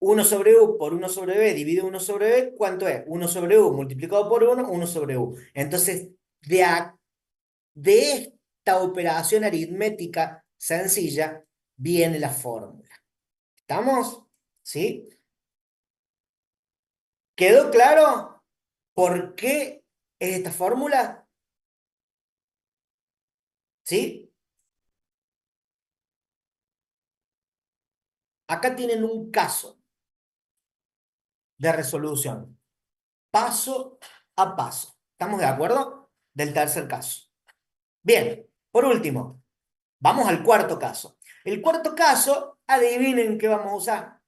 1 sobre U por 1 sobre B dividido 1 sobre B, ¿cuánto es? 1 sobre U multiplicado por 1, 1 sobre U. Entonces, de esta operación aritmética sencilla viene la fórmula. ¿Estamos? ¿Sí? ¿Quedó claro por qué es esta fórmula? ¿Sí? Acá tienen un caso de resolución, paso a paso. ¿Estamos de acuerdo? Del tercer caso. Bien, por último, vamos al cuarto caso. El cuarto caso, adivinen qué vamos a usar.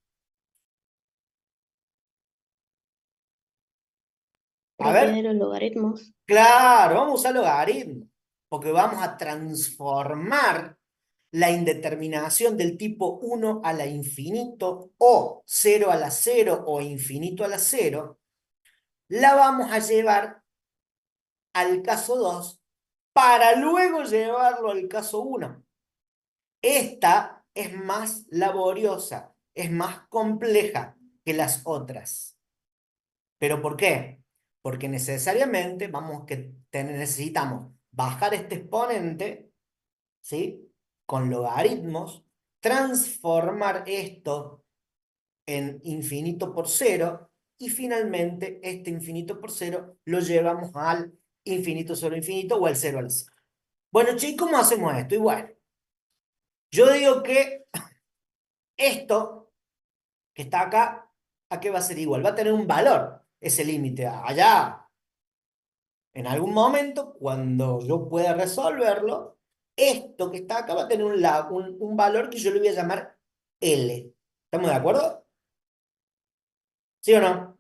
A propiedad ver, de los logaritmos. claro, vamos a usar logaritmos, porque vamos a transformar la indeterminación del tipo 1 a la infinito o 0 a la 0 o infinito a la 0, la vamos a llevar al caso 2 para luego llevarlo al caso 1. Esta es más laboriosa, es más compleja que las otras. ¿Pero por qué? Porque necesariamente necesitamos bajar este exponente, ¿sí? Con logaritmos, transformar esto en infinito por cero y finalmente este infinito por cero lo llevamos al infinito sobre infinito o al cero al cero. Bueno, chicos, ¿cómo hacemos esto? Igual, yo digo que esto que está acá, ¿a qué va a ser igual? Va a tener un valor ese límite allá. En algún momento, cuando yo pueda resolverlo, esto que está acá va a tener un valor que yo le voy a llamar L. ¿Estamos de acuerdo? ¿Sí o no?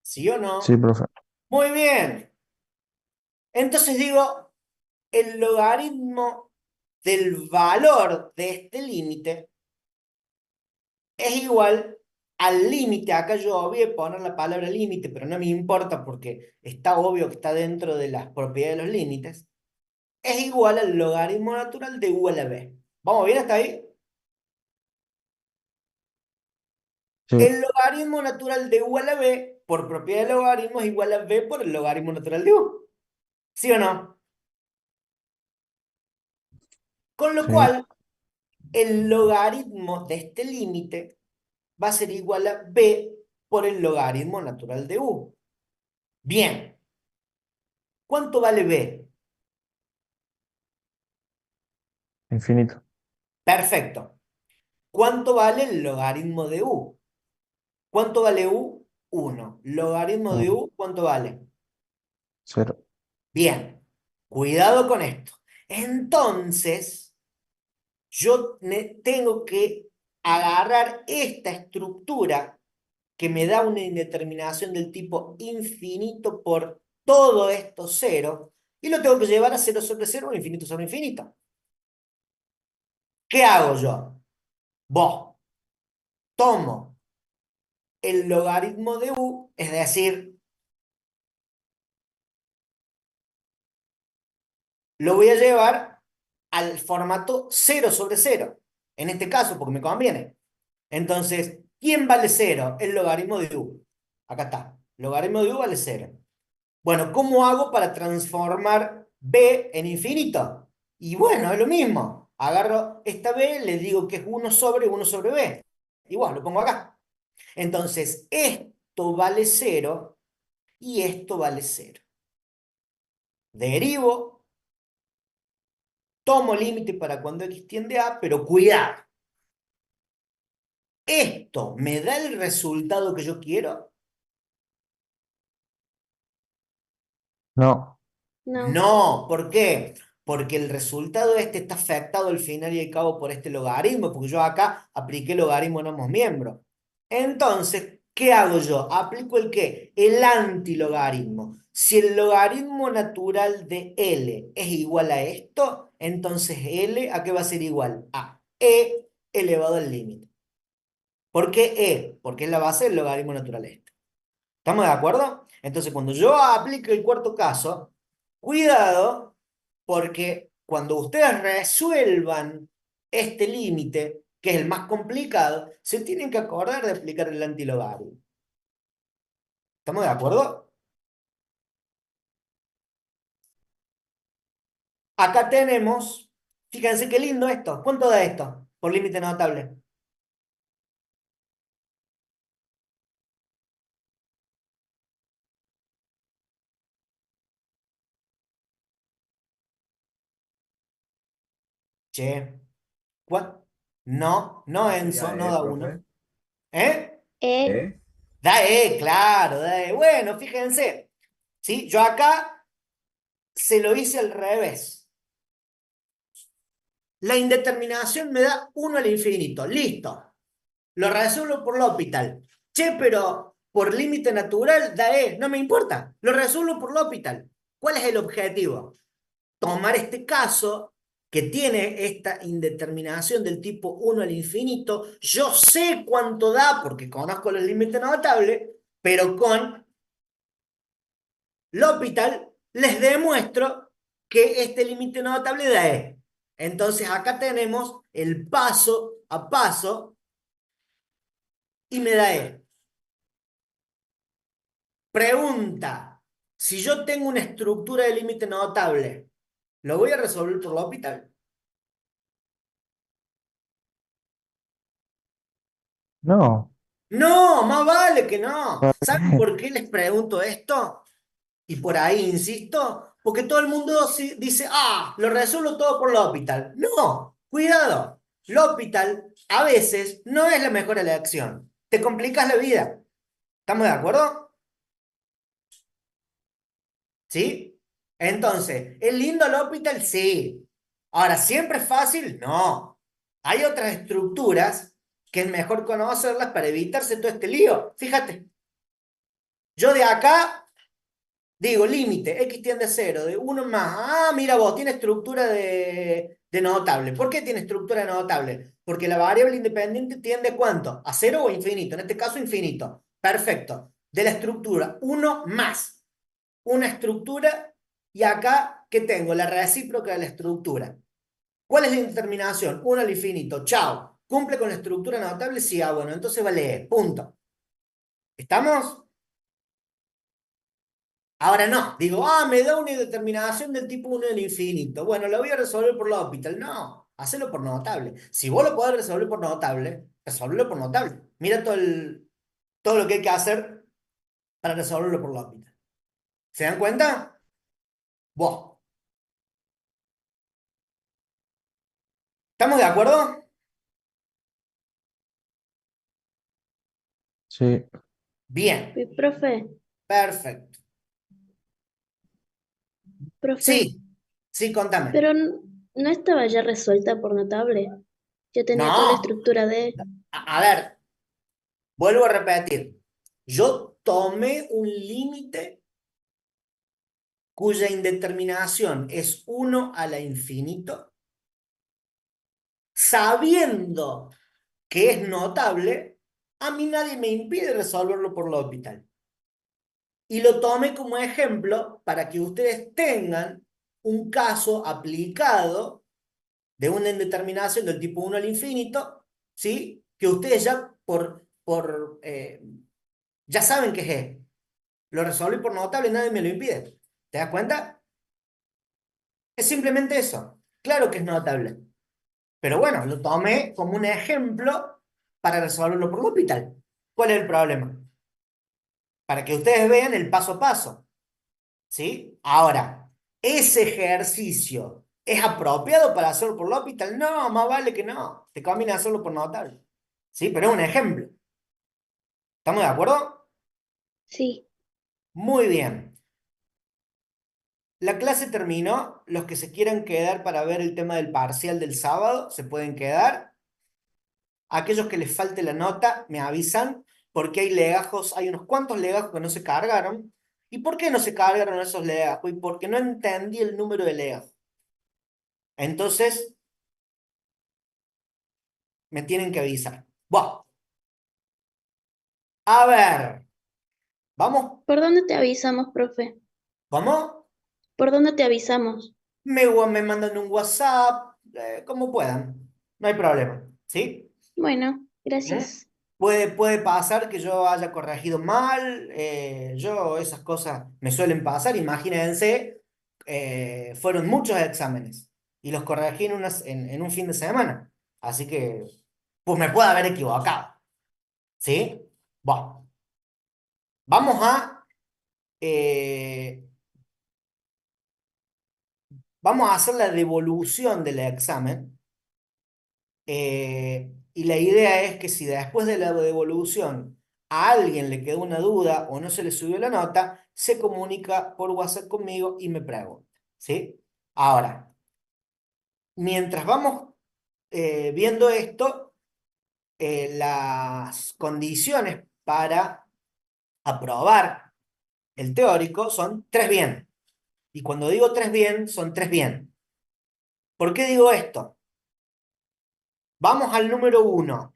¿Sí o Sí, no? profe. Muy bien. Entonces digo, el logaritmo del valor de este límite es igual al límite. Acá yo voy a poner la palabra límite, pero no me importa porque está obvio que está dentro de las propiedades de los límites. Es igual al logaritmo natural de U a la B. ¿Vamos bien hasta ahí? Sí, El logaritmo natural de U a la B por propiedad de logaritmo es igual a B por el logaritmo natural de U. ¿Sí o no? Con lo sí. cual, el logaritmo de este límite va a ser igual a B por el logaritmo natural de U. Bien, ¿cuánto vale B? Infinito. Perfecto. ¿Cuánto vale el logaritmo de U? ¿Cuánto vale U? 1. ¿Logaritmo de Uno. U cuánto vale? Cero. Bien, cuidado con esto. Entonces, yo tengo que agarrar esta estructura que me da una indeterminación del tipo infinito por todo esto cero, y lo tengo que llevar a cero sobre cero o infinito sobre infinito. ¿Qué hago yo? Vos, tomo el logaritmo de u, es decir, lo voy a llevar al formato cero sobre cero, en este caso, porque me conviene. Entonces, ¿quién vale cero? El logaritmo de u. Acá está. Logaritmo de u vale cero. Bueno, ¿cómo hago para transformar b en infinito? Y bueno, es lo mismo. Agarro esta b, le digo que es uno sobre b. Igual, lo pongo acá. Entonces, esto vale cero y esto vale cero. Derivo, tomo límite para cuando x tiende a, pero cuidado. ¿Esto me da el resultado que yo quiero? No, No, No, ¿por qué? Porque el resultado este está afectado al final y al cabo por este logaritmo, porque yo acá apliqué logaritmo en ambos miembros. Entonces, ¿qué hago yo? ¿Aplico el qué? El antilogaritmo. Si el logaritmo natural de L es igual a esto, entonces L, ¿a qué va a ser igual? A E elevado al límite. ¿Por qué E? Porque es la base del logaritmo natural este. ¿Estamos de acuerdo? Entonces, cuando yo aplique el cuarto caso, cuidado, porque cuando ustedes resuelvan este límite, que es el más complicado, se tienen que acordar de aplicar el antilogaritmo. ¿Estamos de acuerdo? Acá tenemos, fíjense qué lindo esto. ¿Cuánto da esto? Por límite notable. Che, no, no Enzo, Sería no E, da profe. uno. ¿Eh? E, E. Da E, claro, da E. Bueno, fíjense. ¿Sí? Yo acá se lo hice al revés. La indeterminación me da 1 al infinito. Listo. Lo resuelvo por L'Hopital. Che, pero por límite natural da E. No me importa. Lo resuelvo por L'Hopital. ¿Cuál es el objetivo? Tomar este caso que tiene esta indeterminación del tipo 1 al infinito. Yo sé cuánto da porque conozco los límites notables, pero con L'Hopital les demuestro que este límite notable da E. Entonces acá tenemos el paso a paso y me da E. Pregunta, si yo tengo una estructura de límite notable, ¿lo voy a resolver por L'Hopital? no. No, más vale que no. ¿Por ¿Saben qué? por qué les pregunto esto? Y por ahí insisto, porque todo el mundo dice, ah, lo resuelvo todo por L'Hopital. No, cuidado. L'Hopital a veces no es la mejor elección. Te complicas la vida. ¿Estamos de acuerdo? ¿Sí? Entonces, ¿es lindo L'Hopital? Sí. Ahora, ¿siempre es fácil? No. Hay otras estructuras que es mejor conocerlas para evitarse todo este lío. Fíjate, yo de acá digo, límite, x tiende a cero, de uno más. Ah, mira vos, tiene estructura de notable. ¿Por qué tiene estructura de notable? Porque la variable independiente tiende a ¿cuánto? ¿A cero o a infinito? En este caso, infinito. Perfecto. De la estructura, uno más. Una estructura y acá, ¿qué tengo? La recíproca de la estructura. ¿Cuál es la indeterminación? Uno al infinito. Chao. ¿Cumple con la estructura notable? Sí, ah, bueno, entonces vale E. Punto. ¿Estamos? Ahora no, digo, ah, me da una determinación del tipo 1 del infinito. Bueno, lo voy a resolver por L'Hopital. No, hacelo por notable. Si vos lo podés resolver por notable, resolverlo por notable. Mira todo lo que hay que hacer para resolverlo por L'Hopital. ¿Se dan cuenta? Vos. ¿Estamos de acuerdo? Sí, Bien, profe, perfecto. profe, Sí, Sí, contame. Pero no estaba ya resuelta por notable. Yo tenía toda la No, estructura de... a ver, vuelvo a repetir. Yo tomé un límite cuya indeterminación es 1 a la infinito, sabiendo que es notable, a mí nadie me impide resolverlo por L'Hopital. Y lo tomé como ejemplo para que ustedes tengan un caso aplicado de una indeterminación del tipo 1 al infinito, ¿sí? Que ustedes ya ya saben que es E. Lo resolví por notable, nadie me lo impide. ¿Te das cuenta? Es simplemente eso. Claro que es notable. Pero bueno, lo tomé como un ejemplo para resolverlo por L'Hopital. ¿Cuál es el problema? Para que ustedes vean el paso a paso, ¿sí? Ahora, ¿ese ejercicio es apropiado para hacerlo por L'Hopital? No, más vale que no. Te conviene hacerlo por notable. ¿Sí? Pero es un ejemplo. ¿Estamos de acuerdo? Sí, Muy bien. La clase terminó. Los que se quieran quedar para ver el tema del parcial del sábado, se pueden quedar. Aquellos que les falte la nota, me avisan, porque hay legajos, hay unos cuantos legajos que no se cargaron. ¿Y por qué no se cargaron esos legajos? Y porque no entendí el número de legajos. Entonces, me tienen que avisar. Bueno, a ver, vamos, ¿por dónde te avisamos, profe? ¿cómo? ¿Por dónde te avisamos? Me mandan un WhatsApp, como puedan, no hay problema, ¿sí? Bueno, ¿Mm? gracias. Puede pasar que yo haya corregido mal, esas cosas me suelen pasar, imagínense, fueron muchos exámenes y los corregí en un fin de semana, así que, pues me puedo haber equivocado, ¿sí? Bueno, vamos eh, vamos a hacer la devolución del examen, y la idea es que si después de la devolución a alguien le quedó una duda o no se le subió la nota, se comunica por WhatsApp conmigo y me pregunta, ¿sí? Ahora, mientras vamos viendo esto, las condiciones para aprobar el teórico son 3 bien. Y cuando digo 3 bien, son 3 bien. ¿Por qué digo esto? Vamos al número 1,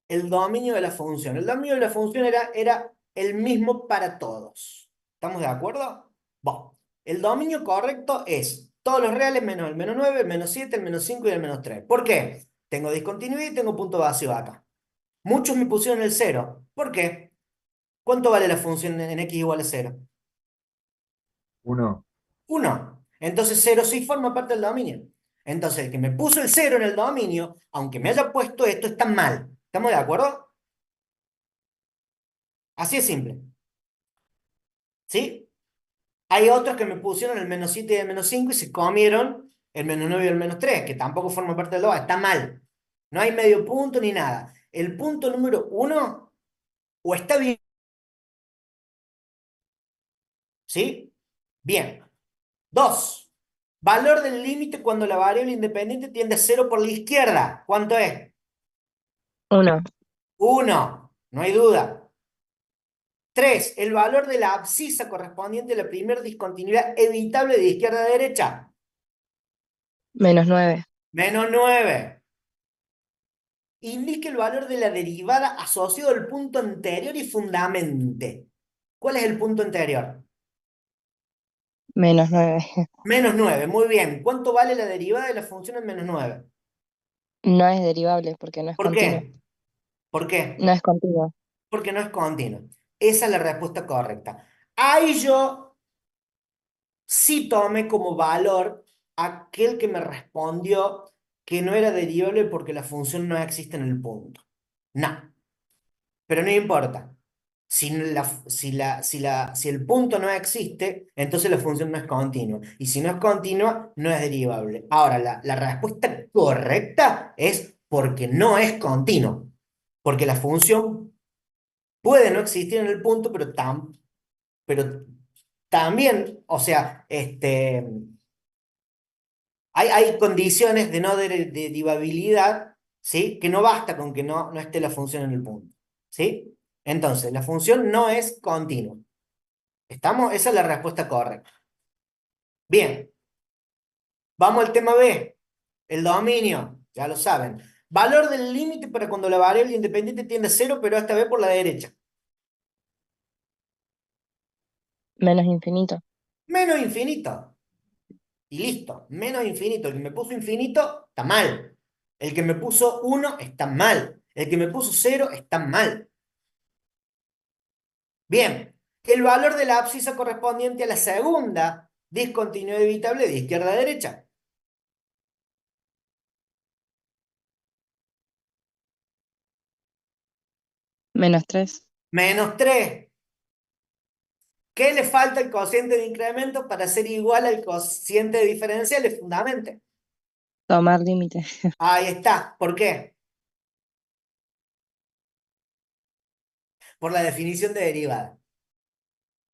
el dominio de la función. El dominio de la función era el mismo para todos. ¿Estamos de acuerdo? Bueno, el dominio correcto es todos los reales menos el menos 9, el menos 7, el menos 5 y el menos 3. ¿Por qué? Tengo discontinuidad y tengo punto vacío acá. Muchos me pusieron el 0. ¿Por qué? ¿Cuánto vale la función en x igual a 0? Uno. 1. Entonces 0 sí forma parte del dominio. Entonces el que me puso el 0 en el dominio, aunque me haya puesto esto, está mal. ¿Estamos de acuerdo? Así es simple. ¿Sí? Hay otros que me pusieron el menos 7 y el menos 5 y se comieron el menos 9 y el menos 3, que tampoco forma parte del 2. Está mal. No hay medio punto ni nada. El punto número 1 o está bien, ¿sí? Bien. 2. Valor del límite cuando la variable independiente tiende a 0 por la izquierda. ¿Cuánto es? Uno, 1. No hay duda. 3. El valor de la abscisa correspondiente a la primera discontinuidad evitable de izquierda a derecha. -9, Menos 9. Indique el valor de la derivada asociado al punto anterior y fundamente. ¿Cuál es el punto anterior? -9. Menos 9. Muy bien. ¿Cuánto vale la derivada de la función en menos 9? No es derivable porque no es ¿Por continuo. qué? ¿Por qué? No es continuo. Porque no es continuo. Esa es la respuesta correcta. Ahí yo sí tomé como valor aquel que me respondió que no era derivable porque la función no existe en el punto. No, pero no importa. Si el punto no existe, entonces la función no es continua. Y si no es continua, no es derivable. Ahora, la respuesta correcta es porque no es continuo. Porque la función puede no existir en el punto, pero también, o sea, Hay condiciones de no derivabilidad, ¿sí? Que no basta con que no esté la función en el punto, ¿sí? Entonces, la función no es continua. ¿Estamos? Esa es la respuesta correcta. Bien, vamos al tema B. El dominio, ya lo saben. Valor del límite para cuando la variable independiente tiende a cero, pero esta vez por la derecha. Menos infinito. Menos infinito. Y listo, menos infinito. El que me puso infinito está mal. El que me puso uno está mal. El que me puso cero está mal. Bien, el valor de la abscisa correspondiente a la segunda discontinuidad evitable de izquierda a derecha. -3. -3. ¿Qué le falta al cociente de incremento para ser igual al cociente de diferencial? Es fundamento. Tomar límite. Ahí está. ¿Por qué? Por la definición de derivada.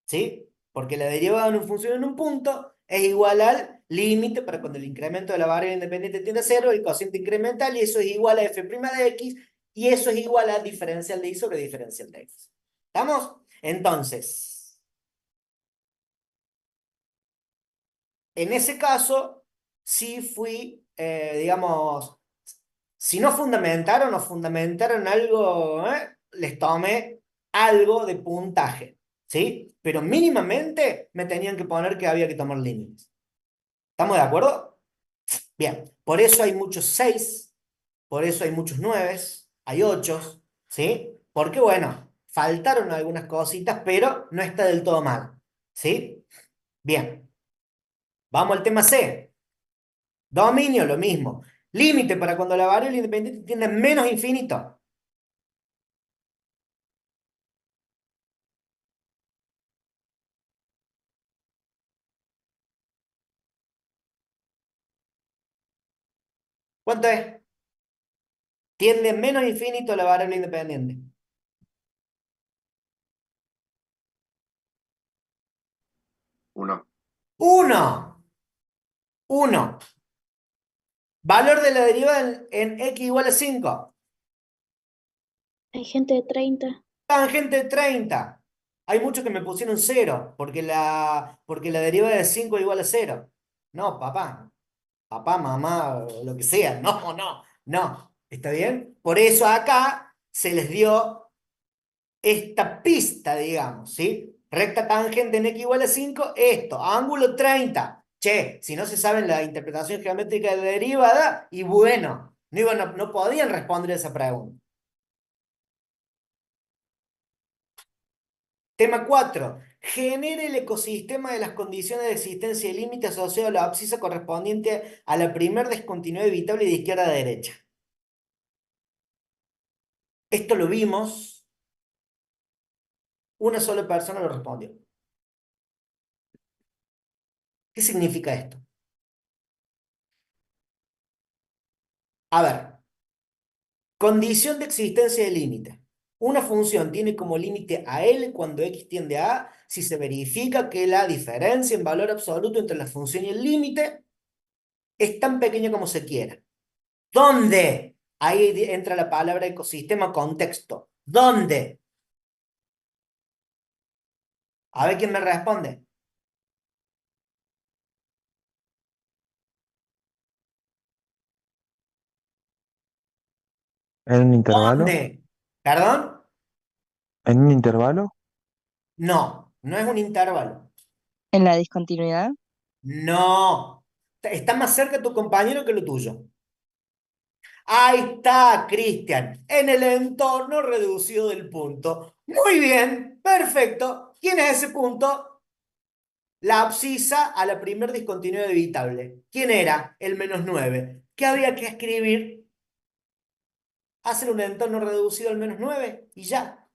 ¿Sí? Porque la derivada de una función en un punto es igual al límite para cuando el incremento de la variable independiente tiende a cero, el cociente incremental, y eso es igual a f' de x, y eso es igual a diferencial de y sobre diferencial de x. ¿Estamos? Entonces, en ese caso, sí fui, digamos, si no fundamentaron o fundamentaron algo, les tomé algo de puntaje, ¿sí? Pero mínimamente me tenían que poner que había que tomar límites. ¿Estamos de acuerdo? Bien, por eso hay muchos 6, por eso hay muchos 9, hay 8, ¿sí? Porque bueno, faltaron algunas cositas, pero no está del todo mal, ¿sí? Bien, vamos al tema C. Dominio, lo mismo. Límite para cuando la variable independiente tiene menos infinito. ¿Cuánto es? Tiende menos infinito la variable independiente. 1. 1. 1. Valor de la derivada en x igual a 5. Hay gente de 30. Tangente de 30. Hay muchos que me pusieron 0, porque la derivada de 5 es igual a 0. No, papá. Papá, mamá, lo que sea. No, no, no. ¿Está bien? Por eso acá se les dio esta pista, digamos, ¿sí? Recta tangente en x igual a 5, esto, ángulo 30. Che, si no se sabe la interpretación geométrica de la derivada, y bueno, no podían responder esa pregunta. Tema 4. Genere el ecosistema de las condiciones de existencia y límite asociado a la abscisa correspondiente a la primer discontinuidad evitable de izquierda a derecha. Esto lo vimos, una sola persona lo respondió. ¿Qué significa esto? A ver, condición de existencia de límite. Una función tiene como límite a L cuando x tiende a A si se verifica que la diferencia en valor absoluto entre la función y el límite es tan pequeña como se quiera. ¿Dónde? Ahí entra la palabra ecosistema contexto. ¿Dónde? A ver quién me responde. ¿En un intervalo? ¿Dónde? ¿Perdón? ¿En un intervalo? No, no es un intervalo. En la discontinuidad. No. Está más cerca tu compañero que lo tuyo. Ahí está, Cristian, en el entorno reducido del punto. Muy bien, perfecto. ¿Quién es ese punto? La abscisa a la primer discontinuidad evitable. ¿Quién era? El -9. ¿Qué había que escribir? Hacer un entorno reducido al -9 y ya.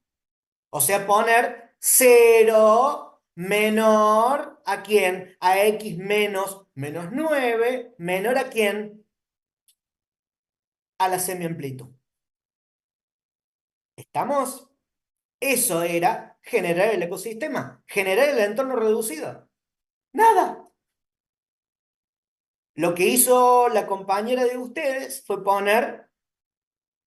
O sea, poner 0 menor ¿a quién? A x menos -9 menor ¿a quién? A la semiamplitud. ¿Estamos? Eso era generar el ecosistema, generar el entorno reducido. Nada. Lo que hizo la compañera de ustedes fue poner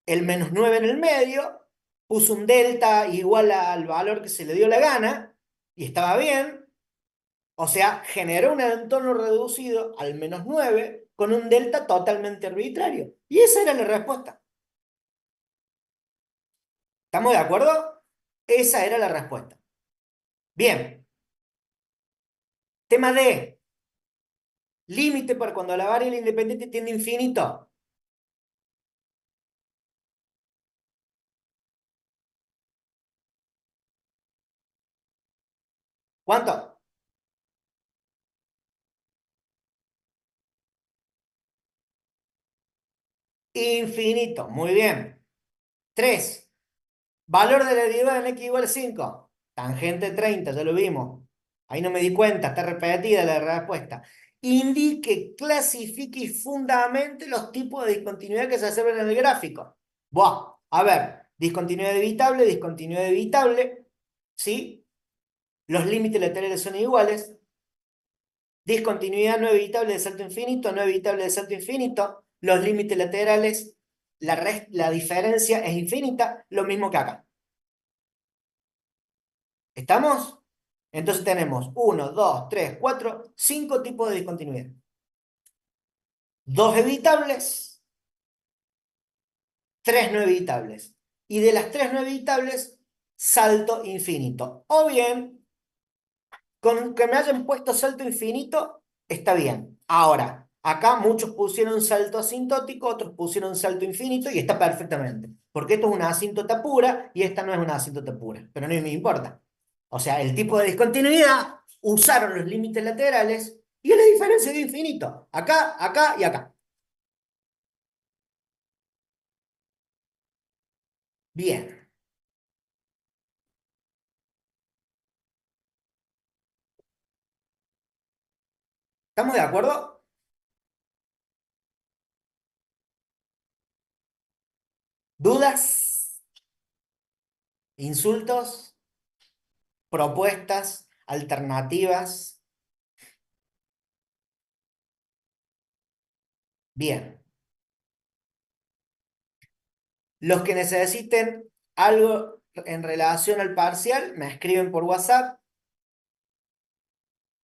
el -9 en el medio, puso un delta igual al valor que se le dio la gana, y estaba bien. O sea, generó un entorno reducido al -9 con un delta totalmente arbitrario. Y esa era la respuesta. ¿Estamos de acuerdo? Esa era la respuesta. Bien. Tema D. Límite para cuando la variable independiente tiende a infinito. ¿Cuánto? Infinito. Muy bien. 3. Valor de la derivada en x igual a 5. Tangente 30, ya lo vimos. Ahí no me di cuenta, está repetida la respuesta. Indique, clasifique y fundamente los tipos de discontinuidad que se observan en el gráfico. Buah, a ver, discontinuidad evitable, ¿sí? Los límites laterales son iguales. Discontinuidad no evitable de salto infinito, no evitable de salto infinito. Los límites laterales, la diferencia es infinita, lo mismo que acá. ¿Estamos? Entonces tenemos 1, 2, 3, 4, 5 tipos de discontinuidad. 2 evitables, 3 no evitables. Y de las 3 no evitables, salto infinito. O bien, con que me hayan puesto salto infinito, está bien. Ahora, acá muchos pusieron salto asintótico, otros pusieron salto infinito y está perfectamente. Porque esto es una asíntota pura y esta no es una asíntota pura. Pero no me importa. O sea, el tipo de discontinuidad usaron los límites laterales y es la diferencia de infinito. Acá, acá y acá. Bien. ¿Estamos de acuerdo? ¿Dudas? ¿Insultos? ¿Propuestas? ¿Alternativas? Bien. Los que necesiten algo en relación al parcial, me escriben por WhatsApp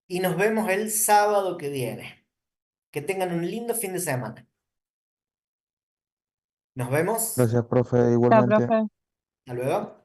y nos vemos el sábado que viene. Que tengan un lindo fin de semana. Nos vemos. Gracias, profe, Chao, igualmente. profe. Hasta luego.